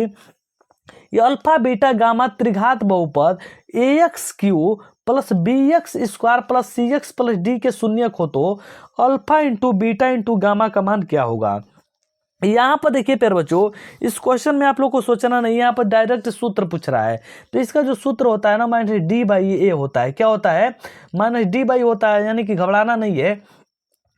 ये अल्फा बीटा गामा त्रिघात बहुपद ax³ plus bx² plus cx plus d के शून्यक हो, तो alpha into beta into gamma का मान क्या होगा। यहाँ पर देखिए प्यारे बच्चों, इस क्वेश्चन में आप लोग को सोचना नहीं है, यहाँ पर डायरेक्ट सूत्र पूछ रहा है। तो इसका जो सूत्र होता है ना -d/a होता है। क्या होता है, -d/ होता है, यानी कि घबराना नहीं है,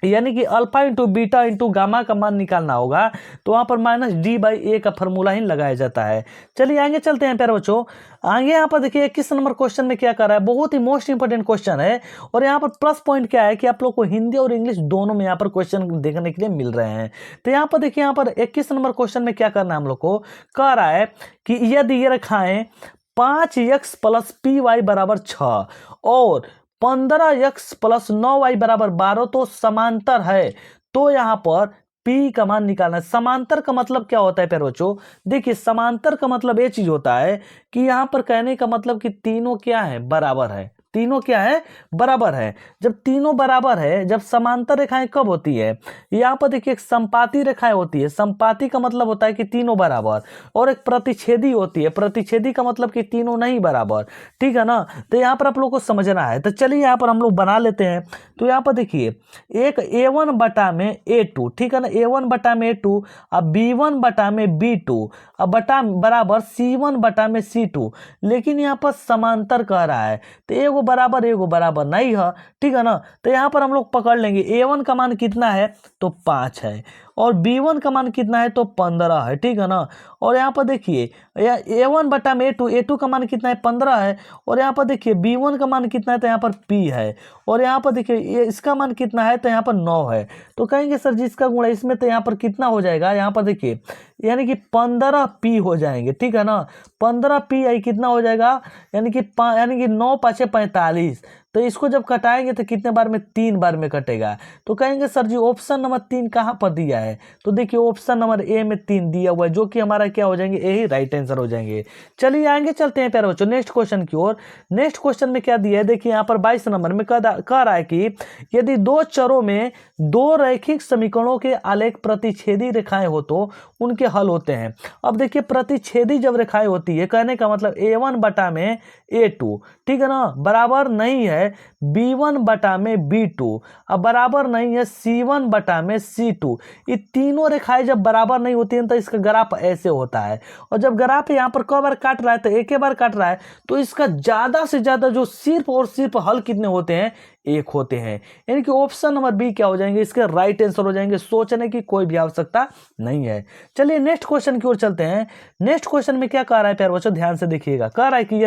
यानी कि alpha into beta into gamma का मान निकालना होगा। तो वहाँ पर -d/a का फॉर्मूला ही लगाया जाता है। चलिए आगे चलते हैं प्यारे बच्चों। आगे यहाँ पर देखिए 21 नंबर क्वेश्चन में क्या कर रहा है, बहुत ही मोस्ट इंपोर्टेंट क्वेश्चन है। और यहाँ पर प्लस पॉइंट क्या है कि आप लोग को हिंदी और इंग्लिश दोनों में यहाँ पर क्वेश्चन देखने के लिए मिल रहे हैं। तो यहाँ पर देखिए, यहाँ पर 21 नंबर क्वेश्चन में क्या करना है हम लोग को, कह रहा है कि यदि ये रेखाएं 5x प्लस py बराबर 6 और 15x प्लस 9y बराबर 12 तो समांतर है, तो यहाँ पर P का मान निकालना है। समांतर का मतलब क्या होता है प्यारे बच्चों, देखिए समांतर का मतलब ये चीज होता है कि यहाँ पर कहने का मतलब कि तीनों क्या है, बराबर है। तीनों क्या है, बराबर है। जब तीनों बराबर है, जब समांतर रेखाएं कब होती है, यहाँ पर देखिए एक संपाती रेखाएं होती है। संपाती का मतलब होता है कि तीनों बराबर, और एक प्रतिच्छेदी होती है। प्रतिच्छेदी का मतलब कि तीनों नहीं बराबर, ठीक है ना। तो यहाँ पर आप लोग को समझना है। तो चलिए यहाँ पर हम लोग बना लेते हैं। तो यहाँ पर देखिए एक a1 बटा में a2, ठीक है ना, a1 बटा में a2 अब b1 बटा में b2 अब बटा बराबर c1 बटा में c2। लेकिन यहाँ पर समांतर कह रहा है, तो एगो बराबर नहीं है, ठीक है ना। तो यहाँ पर हम लोग पकड़ लेंगे a1 का मान कितना है, तो 5 है, और b1 का मान कितना है, तो 15 है, ठीक है ना। और यहाँ पर देखिए a1 बटा में a2 का मान कितना है, 15 है। और यहाँ पर देखिए b1 का मान कितना है, तो यहाँ पर p है। और यहाँ पर देखिए इसका मान कितना है, तो यहाँ पर 9 है। तो कहेंगे सर जी इसका गुणा इसमें, तो यहाँ पर कितना हो जाएगा, यहाँ पर देखिए यानी कि 15p हो जाएंगे, ठीक है ना। 15p आई कितना हो जाएगा, यानी कि 9 5 45। तो इसको जब कटाएंगे तो कितने बार में, 3 बार में कटेगा। तो कहेंगे सर जी ऑप्शन नंबर 3 कहाँ पर दिया है, तो देखिए ऑप्शन नंबर ए में 3 दिया हुआ है, जो कि हमारा क्या हो जाएंगे, यही राइट आंसर हो जाएंगे। चलिए आगे चलते हैं प्यारे बच्चों नेक्स्ट क्वेश्चन की ओर। नेक्स्ट क्वेश्चन में क्या दिया है, देखिए यहाँ पर 22 नंबर में कह रहा है कि यदि दो चरों में दो रैखिक समीकरणों के आलेख प्रतिच्छेदी रेखाएं हो तो उनके हल होते हैं। अब देखिए प्रतिच्छेदी जब रेखाएं होती है, कहने का मतलब a1 बटा में a2, ठीक है ना, बराबर नहीं है b1 बटा में b2, अब बराबर नहीं है c1 बटा में c2। ये तीनों रेखाएं जब बराबर नहीं होती हैं तो इसका ग्राफ ऐसे होता है। और जब ग्राफ यहाँ पर कई बार काट रहा है, तो एक ही बार काट रहा है, तो इसका ज्यादा से ज्यादा जो सिर्फ और सिर्फ हल कितने होते हैं, एक होते हैं। यानी कि ऑप्शन नंबर बी क्या हो जाएंगे, इसके राइट आंसर हो जाएंगे। सोचने की कोई भी आवश्यकता नहीं है। चलिए नेक्स्ट क्वेश्चन की ओर चलते हैं। नेक्स्ट क्वेश्चन में क्या कह रहा है प्यारे बच्चों, ध्यान से देखिएगा। कह रहा है कि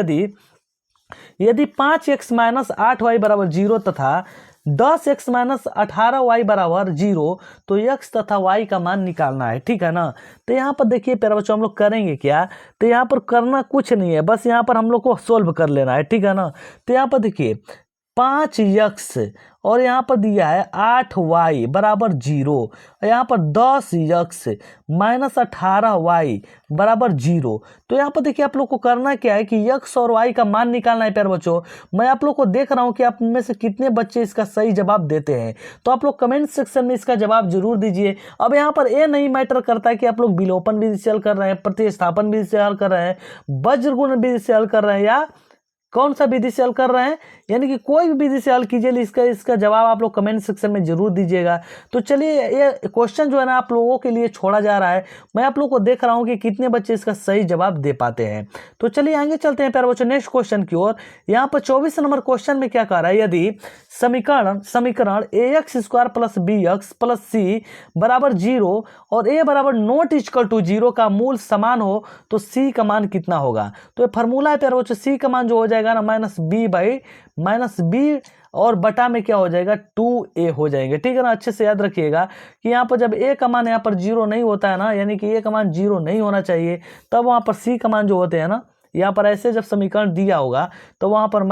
यदि 5x माइनस 8y बराबर 0 तथा 10x माइनस 18y बराबर 0, तो x तथा y का मान निकालना है, ठीक है ना। तो यहाँ पर देखिए प्यारे बच्चों हम लोग करेंगे क्या, तो यहाँ पर करना कुछ नहीं है, बस यहाँ पर हम लोग को सोल्व कर लेना है, ठीक है ना। तो यहाँ पर देखिए 5x और यहाँ पर दिया है 8y बराबर 0, यहाँ पर 10x माइनस 18y बराबर 0। तो यहाँ पर देखिए आप लोग को करना क्या है कि x और y का मान निकालना है प्यारे बच्चों। मैं आप लोग को देख रहा हूँ कि आप में से कितने बच्चे इसका सही जवाब देते हैं, तो आप लोग कमेंट सेक्शन में इसका जवाब जरूर दीजिए। अब यहाँ पर ये नहीं मैटर करता है कि आप लोग विलोपन विधि से हल कर रहे हैं, प्रतिस्थापन विधि से हल कर रहे हैं, वज्रगुण विधि से हल कर रहे हैं या कौन सा विधि से हल कर रहे हैं, यानी कि कोई भी विधि से हल कीजिए, इसका जवाब आप लोग कमेंट सेक्शन में जरूर दीजिएगा। तो चलिए ये क्वेश्चन जो है ना आप लोगों के लिए छोड़ा जा रहा है, मैं आप लोगों को देख रहा हूं कि कितने बच्चे इसका सही जवाब दे पाते हैं। तो चलिए आगे चलते हैं प्यारे बच्चों नेक्स्ट क्वेश्चन की ओर। यहाँ पर 24 नंबर क्वेश्चन में क्या कह रहा है, यदि समीकरण ax square plus bx plus c बराबर 0 और a बराबर नॉट इक्वल टू 0 का मूल समान हो तो c का मान कितना होगा। तो ये फार्मूला है प्यारे बच्चों, c का मान जो हो जाएगा ना माइनस बी और बटा में क्या हो जाएगा 2a हो जाएंगे। ठीक है ना, अच्छे से याद रखिएगा कि यहाँ पर जब a का मान यहाँ पर 0 नहीं होता है ना, यानी कि a का मान 0 नहीं होना चाहिए, तब वहाँ पर c का मान जो होते हैं ना, यहाँ पर ऐसे जब समीकरण दिया होगा तो वहाँ पर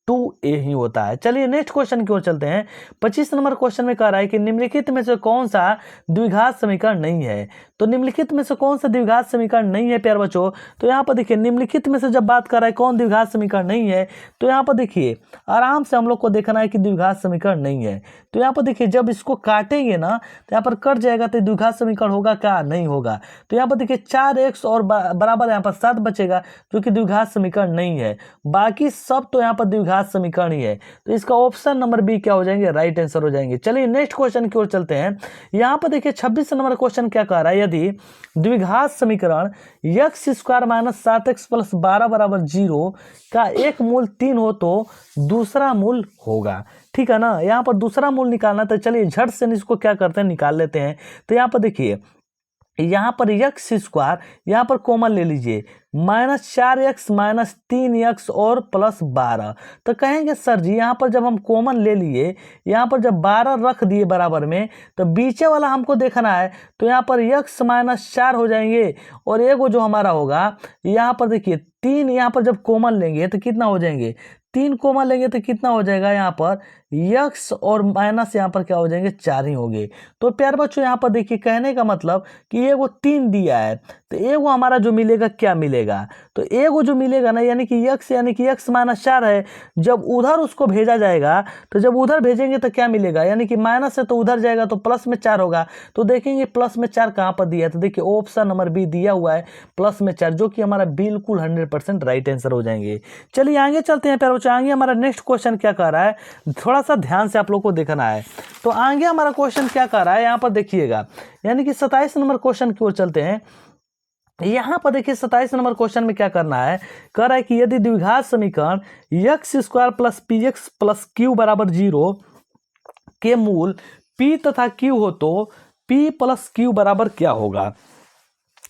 -b/2a ही होता है। चलिए नेक्स्ट क्वेश्चन की ओर चलते हैं। 25 नंबर क्वेश्चन में कह रहा है कि निम्नलिखित में से कौन सा द्विघात समीकरण नहीं है। तो निम्नलिखित में से कौन सा द्विघात समीकरण नहीं है प्यारे बच्चों, तो यहाँ पर देखिए निम्नलिखित में से जब बात कर रहा है कौन द्विघात समीकरण नहीं है, तो यहाँ पर देखिए आराम से हम लोग को देखना है कि द्विघात समीकरण नहीं है। तो यहाँ पर देखिए जब इसको काटेंगे ना तो यहाँ पर कट जाएगा, तो द्विघात समीकरण होगा क्या, नहीं होगा। तो यहाँ पर देखिए 4x और बराबर यहाँ पर 7 बचेगा जो कि द्विघात समीकरण नहीं है, बाकी सब तो यहाँ पर द्विघात समीकरण ही है। तो इसका ऑप्शन नंबर बी क्या हो जाएंगे, राइट आंसर हो जाएंगे। चलिए नेक्स्ट क्वेश्चन की ओर चलते हैं। यहाँ पर देखिए 26 नंबर क्वेश्चन क्या कह रहा है, यदि द्विघात समीकरण x square minus 7x plus 12 बराबर 0 का एक मूल 3 हो तो दूसरा मूल होगा। ठीक है ना, यहाँ पर दूसरा मूल निकालना, तो चलिए झट से इसको क्या करते हैं, निकाल लेते हैं। तो यहाँ पर देखिए यहाँ पर x स्क्वायर यहाँ पर कॉमन ले लीजिए, -4x -3x और +12। तो कहेंगे सर जी यहाँ पर जब हम कॉमन ले लिए, यहाँ पर जब 12 रख दिए बराबर में, तो बीचे वाला हमको देखना है। तो यहाँ पर x -4 हो जाएंगे और एगो जो हमारा होगा यहाँ पर देखिए 3, यहाँ पर जब कॉमन लेंगे तो कितना हो जाएंगे, 3 कॉमन लेंगे तो कितना हो जाएगा, यहाँ पर x और माइनस यहाँ पर क्या हो जाएंगे, 4 ही होंगे। तो प्यारे बच्चों यहाँ पर देखिए कहने का मतलब कि एगो 3 दिया है, तो एगो हमारा जो मिलेगा क्या मिलेगा, तो एगो जो मिलेगा ना यानी कि x -4 है, जब उधर उसको भेजा जाएगा, तो जब उधर भेजेंगे तो क्या मिलेगा, यानी कि माइनस है तो उधर जाएगा तो प्लस में 4 होगा। तो देखेंगे प्लस में 4 कहाँ पर दिया है, तो देखिए ऑप्शन नंबर बी दिया हुआ है प्लस में 4, जो कि हमारा बिल्कुल 100% राइट आंसर हो जाएंगे। चलिए आगे चलते हैं प्यारे बच्चों, आगे हमारा नेक्स्ट क्वेश्चन क्या कह रहा है, थोड़ा सा ध्यान से आप लोग को देखना है। तो आगे हमारा क्वेश्चन क्या कह रहा है, यहाँ पर देखिएगा, यानी कि 27 नंबर क्वेश्चन की ओर चलते हैं। यहाँ पर देखिए 27 नंबर क्वेश्चन में क्या करना है, कह रहा है कि यदि द्विघात समीकरण x square plus px plus q बराबर 0 के मूल p तथा q हो तो p प्लस q बराबर क्या होगा।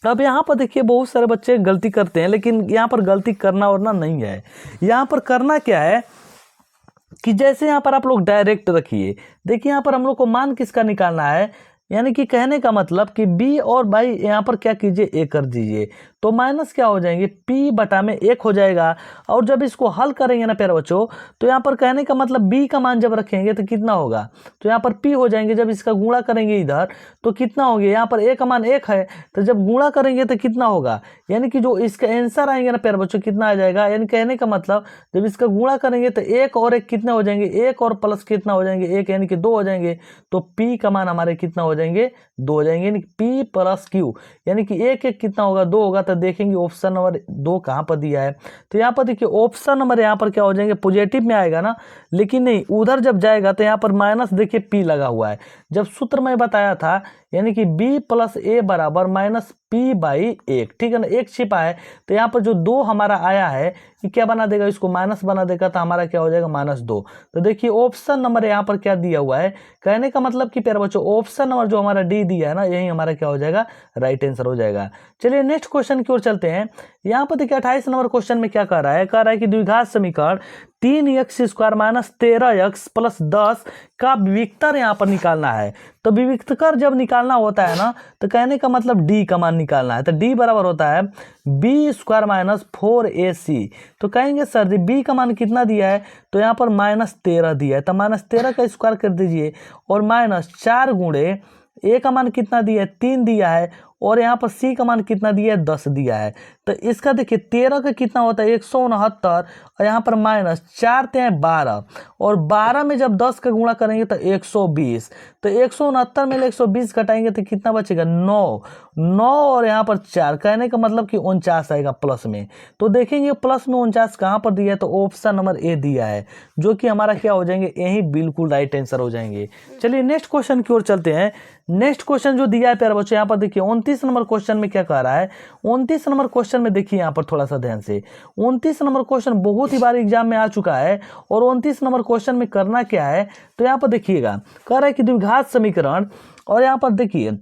अब यहाँ पर देखिए बहुत सारे बच्चे गलती करते हैं, लेकिन यहाँ पर गलती करना और ना नहीं है। यहाँ पर करना क्या है कि जैसे यहाँ पर आप लोग डायरेक्ट रखिए, देखिए यहाँ पर हम लोग को मान किसका निकालना है, यानी कि कहने का मतलब कि b और भाई यहाँ पर क्या कीजिए, a कर दीजिए, तो माइनस क्या हो जाएंगे, p बटा में 1 हो जाएगा। और जब इसको हल करेंगे ना प्यारे बच्चों, तो यहाँ पर कहने का मतलब b का मान जब रखेंगे तो कितना होगा, तो यहाँ पर p हो जाएंगे। जब इसका गुणा करेंगे इधर तो कितना हो गया, यहाँ पर a का मान 1 है, तो जब गुणा करेंगे तो कितना होगा, यानी कि जो इसका आंसर आएंगे ना प्यारे बच्चों कितना आ जाएगा, यानी कहने का मतलब जब इसका गुणा करेंगे तो 1 और 1 कितने हो जाएंगे, 1 और प्लस कितना हो जाएंगे 1, यानी कि 2 हो जाएंगे। तो p का मान हमारे कितना हो जाएंगे, 2 हो जाएंगे, यानी p प्लस q, यानी कि 1 1 कितना होगा, 2 होगा। तो देखेंगे ऑप्शन नंबर 2 कहाँ पर दिया है, तो यहाँ पर देखिए ऑप्शन नंबर यहाँ पर क्या हो जाएंगे, पॉजिटिव में आएगा ना, लेकिन नहीं उधर जब जाएगा तो यहाँ पर माइनस देखिए p लगा हुआ है। जब सूत्र में बताया था यानी कि b प्लस a बराबर -p/1, ठीक है ना, 1 छिपा है, तो यहाँ पर जो 2 हमारा आया है कि क्या बना देगा, इसको माइनस बना देगा, तो हमारा क्या हो जाएगा -2। तो देखिए ऑप्शन नंबर यहाँ पर क्या दिया हुआ है, कहने का मतलब कि प्यारे बच्चों ऑप्शन नंबर जो हमारा डी दिया है ना, यही हमारा क्या हो जाएगा, राइट आंसर हो जाएगा। चलिए नेक्स्ट क्वेश्चन की ओर चलते हैं। यहाँ पर देखिए 28 नंबर क्वेश्चन में क्या कह रहा है, कह रहा है कि द्विघात समीकरण 3x² माइनस 13x प्लस 10 का विविक्तर यहाँ पर निकालना है। तो विविक्तर जब निकालना होता है ना, तो कहने का मतलब d का मान निकालना है। तो d बराबर होता है b² माइनस 4ac। तो कहेंगे सर जी b का मान कितना दिया है, तो यहाँ पर -13 दिया है, तो -13 का स्क्वायर कर दीजिए और -4 गुणे a का मान कितना दिया है, 3 दिया है, और यहाँ पर c का मान कितना दिया है, 10 दिया है। तो इसका देखिए 13 का कितना होता है 169, और यहाँ पर -4 × 12, और 12 में जब 10 का गुणा करेंगे तो 120। तो 169 में 120 घटाएंगे तो कितना बचेगा 9 और यहाँ पर 4, कहने का मतलब कि 49 आएगा प्लस में। तो देखेंगे प्लस में 49 कहाँ पर दिया है, तो ऑप्शन नंबर ए दिया है, जो कि हमारा क्या हो जाएंगे, यही बिल्कुल राइट आंसर हो जाएंगे। चलिए नेक्स्ट क्वेश्चन की ओर चलते हैं। नेक्स्ट क्वेश्चन जो दिया है प्यारे बच्चों, यहाँ पर देखिए 29 नंबर क्वेश्चन में क्या कह रहा है। 29 नंबर क्वेश्चन में देखिए यहाँ पर थोड़ा सा ध्यान से, 29 नंबर क्वेश्चन बहुत ही बार एग्जाम में आ चुका है। और 29 नंबर क्वेश्चन में करना क्या है, तो यहाँ पर देखिएगा कह रहा है कि द्विघात समीकरण, और यहाँ पर देखिए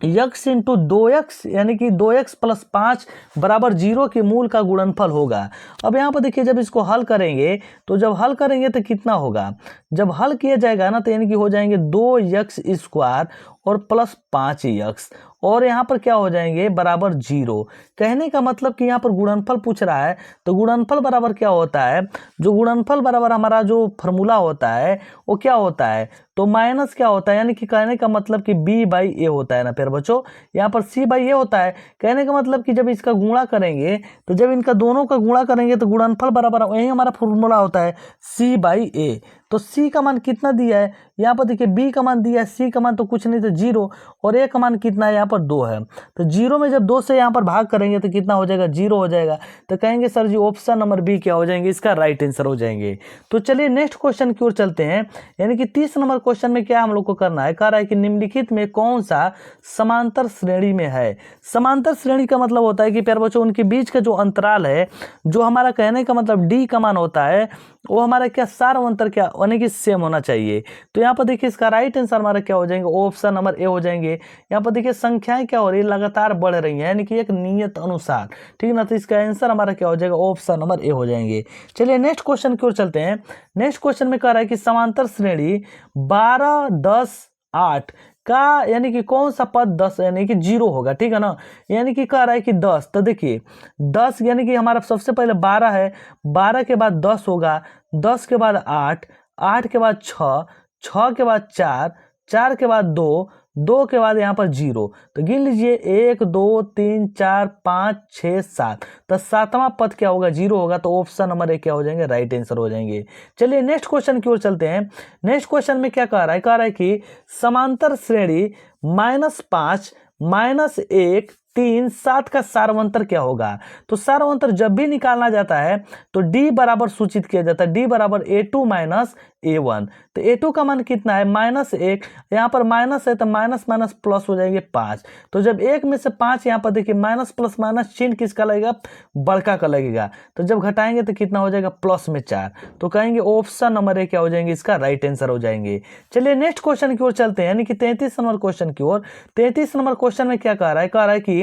x इंटू 2x यानी कि 2x प्लस 5 बराबर 0 के मूल का गुणनफल होगा। अब यहाँ पर देखिए जब इसको हल करेंगे, तो जब हल करेंगे तो कितना होगा, जब हल किया जाएगा ना, तो यानी कि हो जाएंगे 2x² और प्लस 5x, और यहाँ पर क्या हो जाएंगे बराबर 0। कहने का मतलब कि यहाँ पर गुणनफल पूछ रहा है, तो गुणनफल बराबर क्या होता है, जो गुणनफल बराबर हमारा जो फॉर्मूला होता है वो क्या होता है, तो माइनस क्या होता है, यानी कि कहने का मतलब कि b/a होता है ना प्यारे बच्चों, यहाँ पर c/a होता है। कहने का मतलब कि जब इसका गुणा करेंगे, तो जब इनका दोनों का गुणा करेंगे तो गुणनफल बराबर, यही हमारा फॉर्मूला होता है c/a। तो c का मान कितना दिया है, यहाँ पर देखिए b का मान दिया है, c का मान तो कुछ नहीं, तो 0, और a का मान कितना है, यहाँ पर 2 है। तो 0 में जब 2 से यहाँ पर भाग करेंगे तो कितना हो जाएगा, 0 हो जाएगा। तो कहेंगे sir ji option number B क्या हो जाएंगे, इसका राइट आंसर हो जाएंगे। तो चलिए नेक्स्ट क्वेश्चन की ओर चलते हैं। यानी कि 30 नंबर क्वेश्चन में क्या हम लोग को करना है, कह रहा है कि निम्नलिखित में कौन सा समांतर श्रेणी में है। समांतर श्रेणी का मतलब होता है कि प्यारे बच्चों उनके बीच का जो अंतराल है, जो हमारा कहने का मतलब d का मान होता है, वो हमारा क्या सार्वंतर क्या यानी कि सेम होना चाहिए। तो यहाँ पर देखिए इसका राइट आंसर हमारा क्या हो जाएंगे, ऑप्शन नंबर ए हो जाएंगे। यहाँ पर देखिए संख्याएं क्या हो रही है, लगातार बढ़ रही हैं, यानी कि एक नियत अनुसार, ठीक ना। तो इसका आंसर हमारा क्या हो जाएगा, ऑप्शन नंबर ए हो जाएंगे। चलिए नेक्स्ट क्वेश्चन की ओर चलते हैं। नेक्स्ट क्वेश्चन में कह रहा है कि समांतर श्रेणी 12, 10, 8 का यानी कि कौन सा पद 10 यानी कि 0 होगा, ठीक है ना। यानी कि कह रहा है कि 10, तो देखिए 10 यानी कि हमारा सबसे पहले 12 है, 12 के बाद 10 होगा, 10 के बाद 8, 8 के बाद 6, 6 के बाद 4, 4 के बाद 2, 2 के बाद यहाँ पर 0। तो गिन लीजिए 1, 2, 3, 4, 5, 6, 7। तो 7वां पद क्या होगा, 0 होगा। तो ऑप्शन नंबर ए क्या हो जाएंगे, राइट आंसर हो जाएंगे। चलिए नेक्स्ट क्वेश्चन की ओर चलते हैं। नेक्स्ट क्वेश्चन में क्या कह रहा है, कह रहा है कि समांतर श्रेणी -5, -1, 3, 7 का सार्वंतर क्या होगा। तो सार्वंतर जब भी निकालना जाता है तो d बराबर सूचित किया जाता है, d बराबर a2 माइनस a1। तो a2 का मान कितना है, -1, यहाँ पर माइनस है तो माइनस माइनस प्लस हो जाएंगे 5। तो जब 1 में से 5 यहाँ पर देखिए माइनस प्लस माइनस चिन्ह किसका लगेगा, बड़का का लगेगा। तो जब घटाएंगे तो कितना हो जाएगा, प्लस में 4। तो कहेंगे ऑप्शन नंबर ए क्या हो जाएंगे, इसका राइट आंसर हो जाएंगे। चलिए नेक्स्ट क्वेश्चन की ओर चलते हैं, यानी कि 33 नंबर क्वेश्चन की ओर। 33 नंबर क्वेश्चन में क्या कह रहा है कि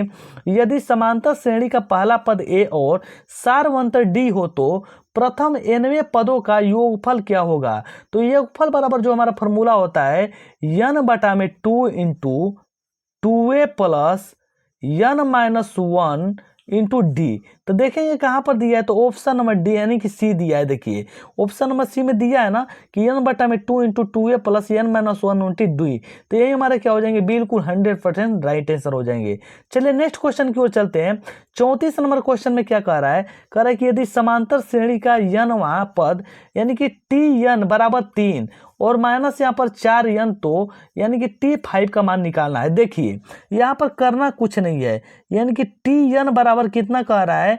यदि समांतर श्रेणी का पहला पद a और सार्वंतर d हो तो प्रथम nवें पदों का योगफल क्या होगा। तो योगफल बराबर जो हमारा फॉर्मूला होता है n/2 into 2a plus n-1 into D. तो देखेंगे कहाँ पर दिया है, तो ऑप्शन नंबर डी यानी कि सी दिया है। देखिए ऑप्शन नंबर सी में दिया है ना कि n/2 into 2a plus n-1 into D. तो यही हमारे क्या हो जाएंगे, बिल्कुल 100% राइट आंसर हो जाएंगे। चलिए नेक्स्ट क्वेश्चन की ओर चलते हैं। 34 नंबर क्वेश्चन में क्या कह रहा है कि यदि समांतर श्रेणी का n वां पद यानी कि tn बराबर 3 और माइनस यहाँ पर 4n, तो यानी कि t5 का मान निकालना है। देखिए यहाँ पर करना कुछ नहीं है, यानी कि tn बराबर कितना कह रहा है,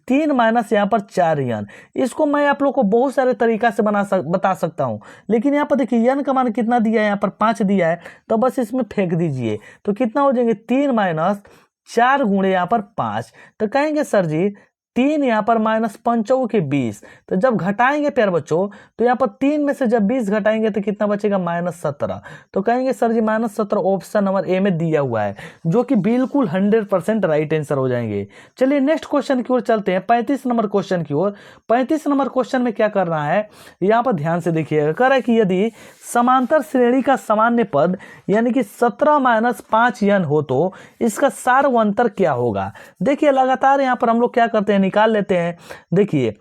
3 माइनस यहाँ पर 4n। इसको मैं आप लोग को बहुत सारे तरीका से बता सकता हूँ, लेकिन यहाँ पर देखिए n का मान कितना दिया है, यहाँ पर 5 दिया है, तो बस इसमें फेंक दीजिए। तो कितना हो जाएंगे, 3 माइनस 4 गुणे यहाँ पर 5। तो कहेंगे सर जी 3 यहाँ पर माइनस 5 के 20, तो जब घटाएंगे प्यारे बच्चों तो यहाँ पर 3 में से जब 20 घटाएंगे तो कितना बचेगा -17। तो कहेंगे sir ji -17 option number A में दिया हुआ है, जो कि बिल्कुल 100% राइट आंसर हो जाएंगे। चलिए नेक्स्ट क्वेश्चन की ओर चलते हैं, 35 नंबर क्वेश्चन की ओर। 35 नंबर क्वेश्चन में क्या करना है, यहाँ पर ध्यान से देखिएगा। कह रहा है कि यदि समांतर श्रेणी का सामान्य पद यानी कि 17 - 5 n हो तो इसका सार्वंतर क्या होगा। देखिए लगातार यहाँ पर हम लोग क्या करते हैं, निकाल लेते हैं। देखिए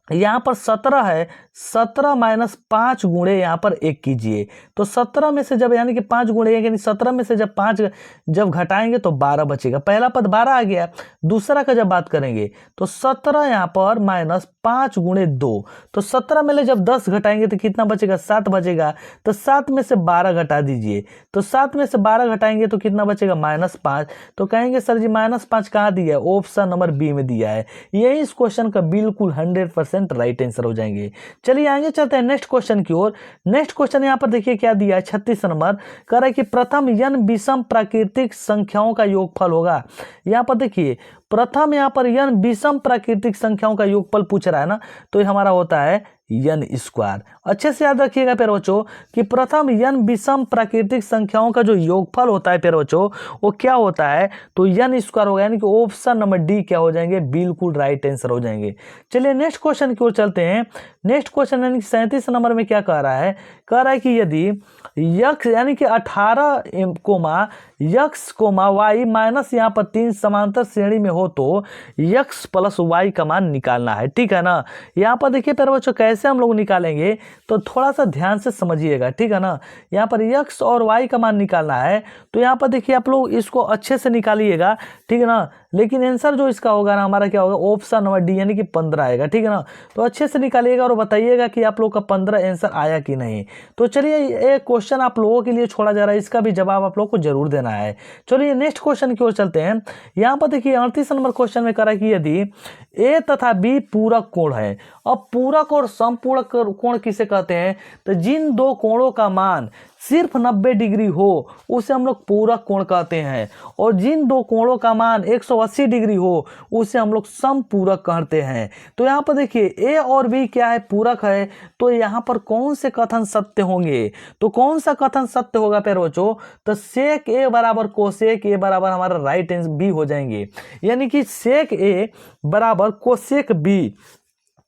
यहाँ पर 17 है, 17 - 5 गुणे यहाँ पर 1 कीजिए, तो 17 में से जब यानी कि 5 गुणे 1 यानी 17 में से जब 5 जब घटाएंगे तो 12 बचेगा। पहला पद 12 आ गया। दूसरा का जब बात करेंगे तो 17 यहाँ पर -5 गुणे 2, तो 17 में ले जब 10 घटाएंगे तो कितना बचेगा, 7 बचेगा। तो 7 में से 12 घटा दीजिए, तो 7 में से 12 घटाएंगे तो कितना बचेगा, -5। तो कहेंगे सर जी -5 कहाँ दिया है, ऑप्शन नंबर बी में दिया है। यही इस क्वेश्चन का बिल्कुल 100% राइट आंसर हो जाएंगे। चलिए आगे चलते हैं नेक्स्ट क्वेश्चन की ओर। नेक्स्ट क्वेश्चन यहाँ पर देखिए क्या दिया है, 36 नंबर। कह रहा है कि प्रथम n विषम प्राकृतिक संख्याओं का योगफल होगा। यहाँ पर देखिए प्रथम यहाँ पर n विषम प्राकृतिक संख्याओं का योगफल पूछ रहा है ना, तो ये हमारा होता है n स्क्वायर। अच्छे से याद रखिएगा प्यारे बच्चों कि प्रथम n विषम प्राकृतिक संख्याओं का जो योगफल होता है प्यारे बच्चों वो क्या होता है, तो n स्क्वायर होगा, यानी कि ऑप्शन नंबर डी क्या हो जाएंगे, बिल्कुल राइट आंसर हो जाएंगे। चलिए नेक्स्ट क्वेश्चन की ओर चलते हैं। नेक्स्ट क्वेश्चन यानी कि 37 नंबर में क्या कह रहा है, कह रहा है कि यदि यक्स यानी कि 18 x, y माइनस यहाँ पर 3 समांतर श्रेणी में हो तो x + y का मान निकालना है। ठीक है ना। यहाँ पर देखिए प्यारे बच्चों कैसे हम लोग निकालेंगे, तो थोड़ा सा ध्यान से समझिएगा। ठीक है ना। यहाँ पर x और y का मान निकालना है, तो यहाँ पर देखिए आप लोग इसको अच्छे से निकालिएगा। ठीक है ना। लेकिन आंसर जो इसका होगा ना हमारा क्या होगा, ऑप्शन नंबर डी यानी कि 15 आएगा। ठीक है ना। तो अच्छे से निकालिएगा और बताइएगा कि आप लोग का 15 आंसर आया कि नहीं। तो चलिए ये क्वेश्चन आप लोगों के लिए छोड़ा जा रहा है, इसका भी जवाब आप लोग को जरूर देना है। चलिए नेक्स्ट क्वेश्चन की ओर चलते हैं। यहाँ पर देखिए 38 नंबर क्वेश्चन में कह रहा है कि यदि ए तथा बी पूरक कोण है। अब पूरक और समपूरक कोण किसे कहते हैं, तो जिन दो कोणों का मान सिर्फ 90 डिग्री हो उसे हम लोग पूरक कोण कहते हैं, और जिन दो कोणों का मान 180 डिग्री हो उसे हम लोग समपूरक कहते हैं। तो यहाँ पर देखिए ए और बी क्या है, पूरक है, तो यहाँ पर कौन से कथन सत्य होंगे, तो कौन सा कथन सत्य होगा प्यारे बच्चों, तो सेक ए बराबर कोसेक ए बराबर हमारा राइट आंसर बी हो जाएंगे। यानी कि सेक ए बराबर कोसेक बी,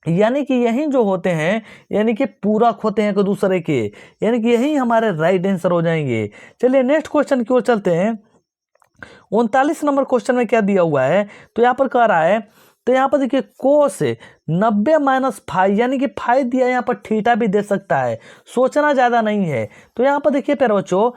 यानी कि यही जो होते हैं यानी कि पूरक होते हैं एक दूसरे के, यानी कि यही हमारे राइट आंसर हो जाएंगे। चलिए नेक्स्ट क्वेश्चन की ओर चलते हैं। 39 नंबर क्वेश्चन में क्या दिया हुआ है, तो यहाँ पर कह रहा है, तो यहाँ पर देखिए कोस 90 - फाइव, यानी कि फाइव दिया, यहाँ पर थीटा भी दे सकता है, सोचना ज्यादा नहीं है। तो यहाँ पर देखिए प्यारे बच्चों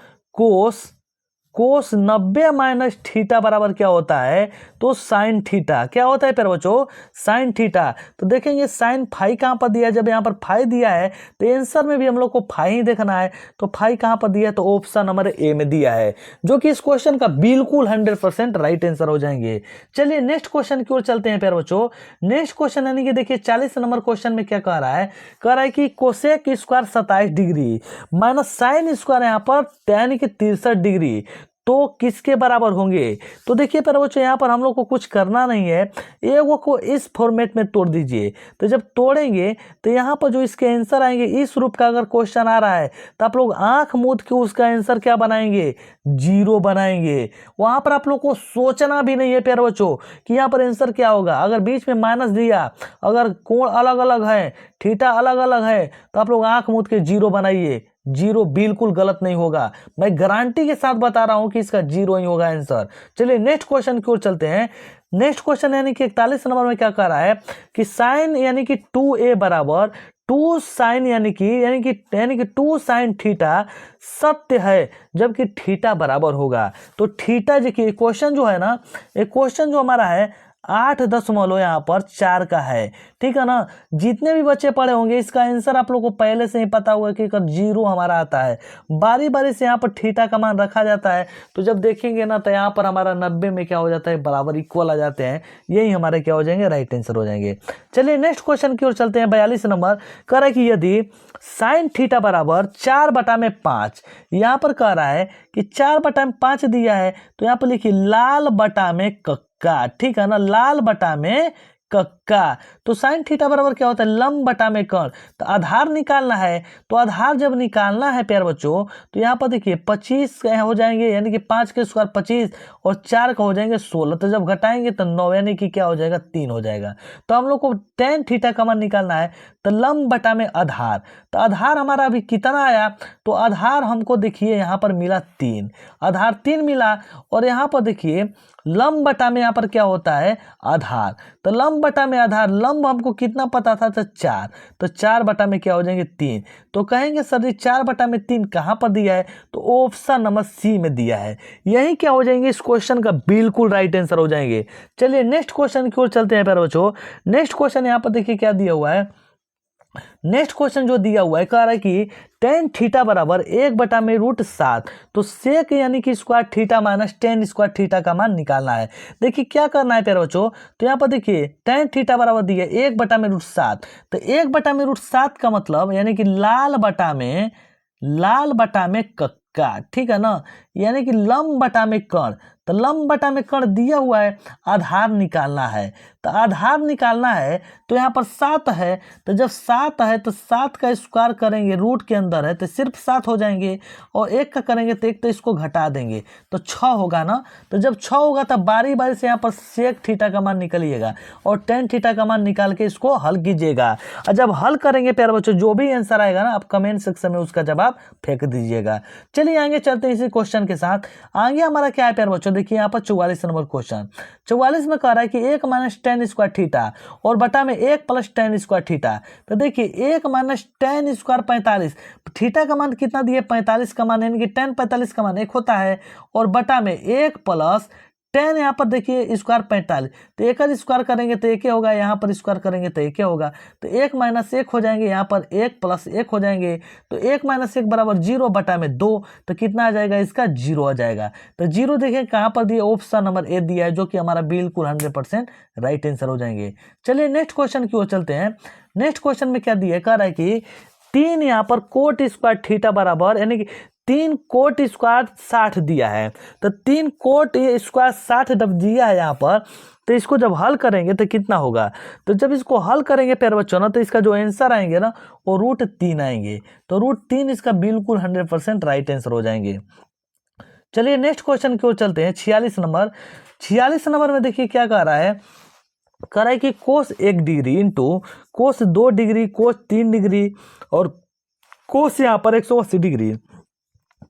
कोस 90 - थीटा बराबर क्या होता है, तो साइन थीटा। क्या होता है प्यारे बच्चों, साइन थीटा। तो देखेंगे साइन फाइव कहाँ पर दिया है, जब यहाँ पर फाइव दिया है तो आंसर में भी हम लोग को फाइव ही देखना है। तो फाइव कहाँ पर दिया है, तो ऑप्शन नंबर ए में दिया है, जो कि इस क्वेश्चन का बिल्कुल 100% राइट आंसर हो जाएंगे। चलिए नेक्स्ट क्वेश्चन की ओर चलते हैं प्यारे बच्चों। नेक्स्ट क्वेश्चन यानी कि देखिए 40 नंबर क्वेश्चन में क्या कह रहा है, कह रहा है कि cosec square 27 degree minus sine square यहाँ पर यानी कि 63 डिग्री तो किसके बराबर होंगे। तो देखिए प्यारे बच्चों यहाँ पर हम लोग को कुछ करना नहीं है, एगो को इस फॉर्मेट में तोड़ दीजिए। तो जब तोड़ेंगे तो यहाँ पर जो इसके आंसर आएंगे, इस रूप का अगर क्वेश्चन आ रहा है तो आप लोग आंख मूंद के उसका आंसर क्या बनाएंगे, 0 बनाएंगे। वहां पर आप लोग को सोचना भी नहीं है प्यारे बच्चों कि यहाँ पर आंसर क्या होगा। अगर बीच में माइनस दिया, अगर कोण अलग अलग है, थीटा अलग अलग है, तो आप लोग आंख मूंद के 0 बनाइए। 0 बिल्कुल गलत नहीं होगा, मैं गारंटी के साथ बता रहा हूं कि इसका 0 ही होगा आंसर। चलिए नेक्स्ट क्वेश्चन की ओर चलते हैं। नेक्स्ट क्वेश्चन यानी कि 41 नंबर में क्या कह रहा है कि साइन यानी कि 2a बराबर 2 साइन यानी कि 2 साइन थीटा सत्य है जबकि थीटा बराबर होगा। तो थीटा देखिए क्वेश्चन जो है ना, एक क्वेश्चन जो हमारा है 8.4 यहाँ पर 4 का है। ठीक है ना। जितने भी बच्चे पढ़े होंगे इसका आंसर आप लोग को पहले से ही पता होगा कि 0 हमारा आता है। बारी बारी से यहाँ पर थीटा का मान रखा जाता है, तो जब देखेंगे ना तो यहाँ पर हमारा 90 में क्या हो जाता है, बराबर इक्वल आ जाते हैं। यही हमारे क्या हो जाएंगे, राइट आंसर हो जाएंगे। चलिए नेक्स्ट क्वेश्चन की ओर चलते हैं। 42 नंबर कह रहा है कि यदि साइन थीटा बराबर 4/5, यहाँ पर कह रहा है कि 4/5 दिया है, तो यहाँ पर लिखिए लाल बटा में का। ठीक है ना, लाल बटा में कक्का। तो साइन थीटा बराबर क्या होता है, लंब बटा में कर्ण। तो आधार निकालना है, तो आधार जब निकालना है प्यारे बच्चों, तो यहाँ पर देखिए 25 हो जाएंगे, यानी कि 5 के स्क्वायर 25 और 4 का हो जाएंगे 16। तो जब घटाएंगे तो 9, यानी कि क्या हो जाएगा, 3 हो जाएगा। तो हम लोग को tan थीटा का मान निकालना है, तो लंब बटा में आधार। तो आधार हमारा अभी कितना आया, तो आधार हमको देखिए यहाँ पर मिला 3, आधार 3 मिला। और यहाँ पर देखिए लंब बटा में यहाँ पर क्या होता है, आधार। तो लंब बटा में आधार, लंब हमको कितना पता था, तो 4। तो 4 बटा में क्या हो जाएंगे, 3। तो कहेंगे सर जी 4 बटा में 3 कहाँ पर दिया है, तो ऑप्शन नंबर सी में दिया है। यही क्या हो जाएंगे, इस क्वेश्चन का बिल्कुल राइट आंसर हो जाएंगे। चलिए नेक्स्ट क्वेश्चन की ओर चलते हैं प्यारे बच्चों। नेक्स्ट क्वेश्चन यहाँ पर देखिए क्या दिया हुआ है। नेक्स्ट क्वेश्चन जो दिया हुआ है, कह रहा है कि tan थीटा बराबर 1 बटा में √7। तो सेक यानी कि square theta minus tan square theta का मान निकालना है। देखिए क्या करना है प्यारे बच्चों, तो यहाँ पर देखिए tan थीटा बराबर दिया 1 बटा में √7। तो 1 बटा में √7 का मतलब यानी कि लाल बटा में कक्का, ठीक है ना, यानी कि लंब बटा में कर्ण। तो लंब बटा में कर्ण दिया हुआ है, आधार निकालना है। तो आधार निकालना है, तो यहाँ पर 7 है। तो जब 7 है तो 7 का स्क्वायर करेंगे, रूट के अंदर है तो सिर्फ 7 हो जाएंगे, और 1 का करेंगे तो 1, तो इसको घटा देंगे तो 6 होगा ना। तो जब 6 होगा तब बारी बारी से यहाँ पर सेक थीटा का मान निकलिएगा और tan थीटा का मान निकाल के इसको हल कीजिएगा। और जब हल करेंगे प्यारे बच्चों, जो भी आंसर आएगा ना, आप कमेंट सेक्शन में उसका जवाब फेंक दीजिएगा। चलिए आगे चलते हैं इसी क्वेश्चन के साथ। आगे हमारा क्या है प्यारे बच्चों, देखिए यहाँ पर 44 नंबर क्वेश्चन। 44 में कह रहा है कि 1 माइनस tan स्क्वायर थीटा और बटा में 1 प्लस tan स्क्वायर थीटा। तो देखिए 1 माइनस tan स्क्वायर 45, थीटा का मान कितना दिए, 45 का मान, यानी कि tan 45 का मान 1 होता है, और बटा में 1 प्लस tan, यहाँ पर देखिए स्क्वायर 45। तो 1 का स्क्वायर करेंगे तो 1 होगा, यहाँ पर स्क्वायर करेंगे तो 1 होगा। तो 1 माइनस 1 हो जाएंगे, यहाँ पर 1 प्लस 1 हो जाएंगे। तो 1 माइनस 1 बराबर 0 बटा में 2। तो कितना आ जाएगा, इसका 0 आ जाएगा। तो 0 देखिए कहाँ पर दिया, ऑप्शन नंबर ए दिया है, जो कि हमारा बिल्कुल 100% राइट आंसर हो जाएंगे। चलिए नेक्स्ट क्वेश्चन की ओर चलते हैं। नेक्स्ट क्वेश्चन में क्या दिया है, कह रहा है कि 3 यहाँ पर कोट स्क्वायर थीटा बराबर, यानी कि 3 कोट स्क्वायर 60 दिया है। तो 3 कोट स्क्वायर 60 जब दिया है यहाँ पर, तो इसको जब हल करेंगे तो कितना होगा। तो जब इसको हल करेंगे प्यारे बच्चों ना, तो इसका जो आंसर आएंगे ना, वो √3 आएंगे। तो √3 इसका बिल्कुल 100% राइट आंसर हो जाएंगे। चलिए नेक्स्ट क्वेश्चन की ओर चलते हैं। 46 नंबर। 46 नंबर में देखिए क्या कह रहा है, कह रहा है कि कोस 1 डिग्री इंटू कोस 2 डिग्री, कोस 3 डिग्री और कोस यहाँ पर 180 डिग्री।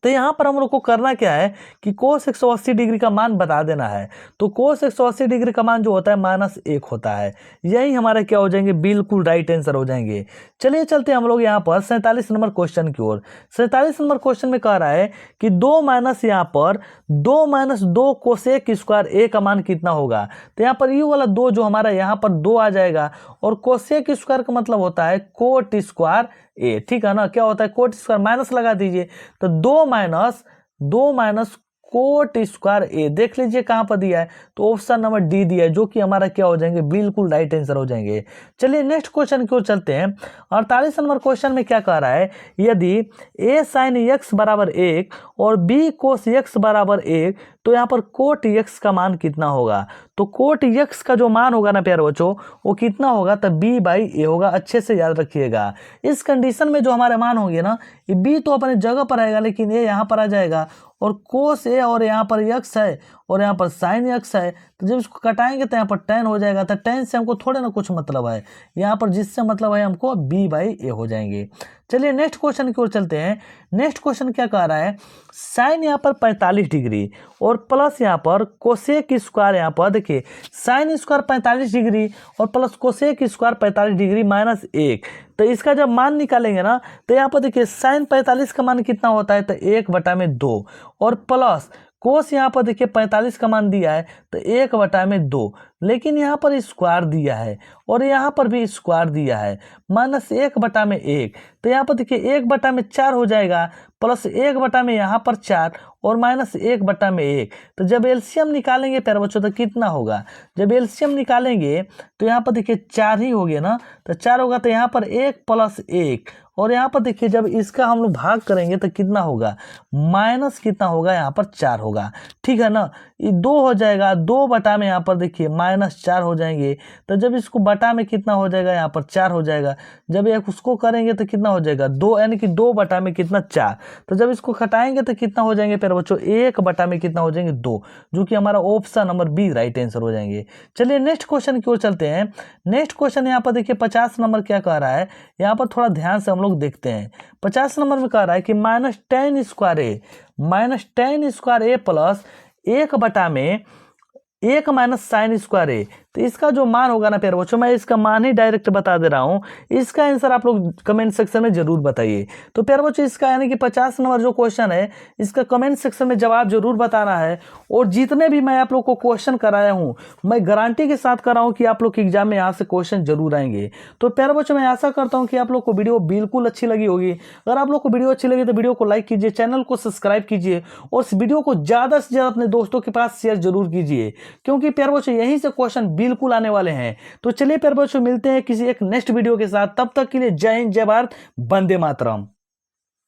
तो यहाँ पर हम लोग को करना क्या है कि कोस 180 डिग्री का मान बता देना है। तो कोस 180 डिग्री का मान जो होता है -1 होता है। यही हमारे क्या हो जाएंगे, बिल्कुल राइट आंसर हो जाएंगे। चलिए चलते हैं हम लोग यहाँ पर 47 नंबर क्वेश्चन की ओर। 47 नंबर क्वेश्चन में कह रहा है कि 2 माइनस यहाँ पर 2 माइनस 2 कोसेक स्क्वायर ए का मान कितना होगा। तो यहाँ पर ये वाला 2 जो हमारा यहाँ पर 2 आ जाएगा, और कोसेक स्क्वायर का मतलब होता है कोट स्क्वायर ए, ठीक है ना। क्या होता है, कोट स्क्वायर, माइनस लगा दीजिए। तो 2 माइनस कोट स्क्वायर ए, देख लीजिए कहां पर दिया है, तो ऑप्शन नंबर डी दिया है, जो कि हमारा क्या हो जाएंगे, बिल्कुल राइट आंसर हो जाएंगे। चलिए नेक्स्ट क्वेश्चन की ओर चलते हैं। 48 नंबर क्वेश्चन में क्या कह रहा है, यदि a sin x बराबर 1 और b cos x बराबर 1, तो यहाँ पर कोट x का मान कितना होगा। तो कोट x का जो मान होगा ना प्यारे बच्चों, वो कितना होगा, तो b/a होगा। अच्छे से याद रखिएगा। इस कंडीशन में जो हमारे मान होंगे ना, ये b तो अपने जगह पर आएगा, लेकिन a यहाँ पर आ जाएगा, और कोस ए और यहाँ पर x है और यहाँ पर साइन x है। तो जब इसको कटाएंगे तो यहाँ पर tan हो जाएगा। तो tan से हमको थोड़े ना कुछ मतलब है, यहाँ पर जिससे मतलब है हमको b/a हो जाएंगे। चलिए नेक्स्ट क्वेश्चन की ओर चलते हैं। नेक्स्ट क्वेश्चन क्या कह रहा है, साइन यहाँ पर 45 डिग्री और प्लस यहाँ पर कोसेक स्क्वायर, यहाँ पर देखिए साइन स्क्वायर 45 डिग्री और प्लस कोसेक स्क्वायर 45 डिग्री -1। तो इसका जब मान निकालेंगे ना, तो यहाँ पर देखिए साइन 45 का मान कितना होता है, तो 1 बटा में 2, और प्लस कोस यहाँ पर देखिए 45 का मान दिया है, तो 1 बटा में 2, लेकिन यहाँ पर स्क्वायर दिया है और यहाँ पर भी स्क्वायर दिया है, -1 बटा में 1। तो यहाँ पर देखिए 1 बटा में 4 हो जाएगा, प्लस 1 बटा में यहाँ पर 4 और -1 बटा में 1। तो जब एलसीएम निकालेंगे प्यारे बच्चों, तो कितना होगा, जब एलसीएम निकालेंगे तो यहाँ पर देखिए 4 ही हो गया ना। तो 4 होगा, तो यहाँ पर 1 + 1 और यहाँ पर देखिए जब इसका हम लोग भाग करेंगे तो कितना होगा, माइनस कितना होगा, यहाँ पर 4 होगा। ठीक है ना, ये 2 हो जाएगा, 2 बटा में यहाँ पर देखिए -4 हो जाएंगे। तो जब इसको बटा में कितना हो जाएगा, यहाँ पर 4 हो जाएगा। जब एक उसको करेंगे तो कितना हो जाएगा, 2, यानी कि 2 बटा में कितना 4। तो जब इसको घटाएंगे तो कितना हो जाएंगे प्यारे बच्चों, 1 बटा में कितना हो जाएंगे 2, जो कि हमारा option number B right answer हो जाएंगे। चलिए नेक्स्ट क्वेश्चन की ओर चलते हैं। नेक्स्ट क्वेश्चन यहाँ पर देखिए 50 नंबर क्या कह रहा है, यहाँ पर थोड़ा ध्यान से हम लोग देखते हैं। 50 नंबर में कह रहा है कि -10 स्क्वायर ए, -10 स्क्वायर ए प्लस 1 बटा में 1 माइनस साइन स्क्वायर ए। तो इसका जो मान होगा ना प्यारे बच्चों, मैं इसका मान ही डायरेक्ट बता दे रहा हूं, इसका आंसर आप लोग कमेंट सेक्शन में जरूर बताइए। तो प्यारे बच्चों इसका यानी कि 50 नंबर जो क्वेश्चन है, इसका कमेंट सेक्शन में जवाब जरूर बताना है। और जितने भी मैं आप लोग को क्वेश्चन कराया हूं, मैं गारंटी के साथ कर रहा हूं कि आप लोग के एग्जाम में यहाँ से क्वेश्चन जरूर आएंगे। तो प्यारे बच्चों मैं आशा करता हूँ कि आप लोग को वीडियो बिल्कुल अच्छी लगी होगी। अगर आप लोग को वीडियो अच्छी लगी तो वीडियो को लाइक कीजिए, चैनल को सब्सक्राइब कीजिए और इस वीडियो को ज्यादा से ज्यादा अपने दोस्तों के पास शेयर जरूर कीजिए, क्योंकि प्यारे बच्चों यहीं से क्वेश्चन बिल्कुल आने वाले हैं। तो चलिए प्यारे बच्चों मिलते हैं किसी एक नेक्स्ट वीडियो के साथ, तब तक के लिए जय हिंद, जय भारत, वंदे मातरम।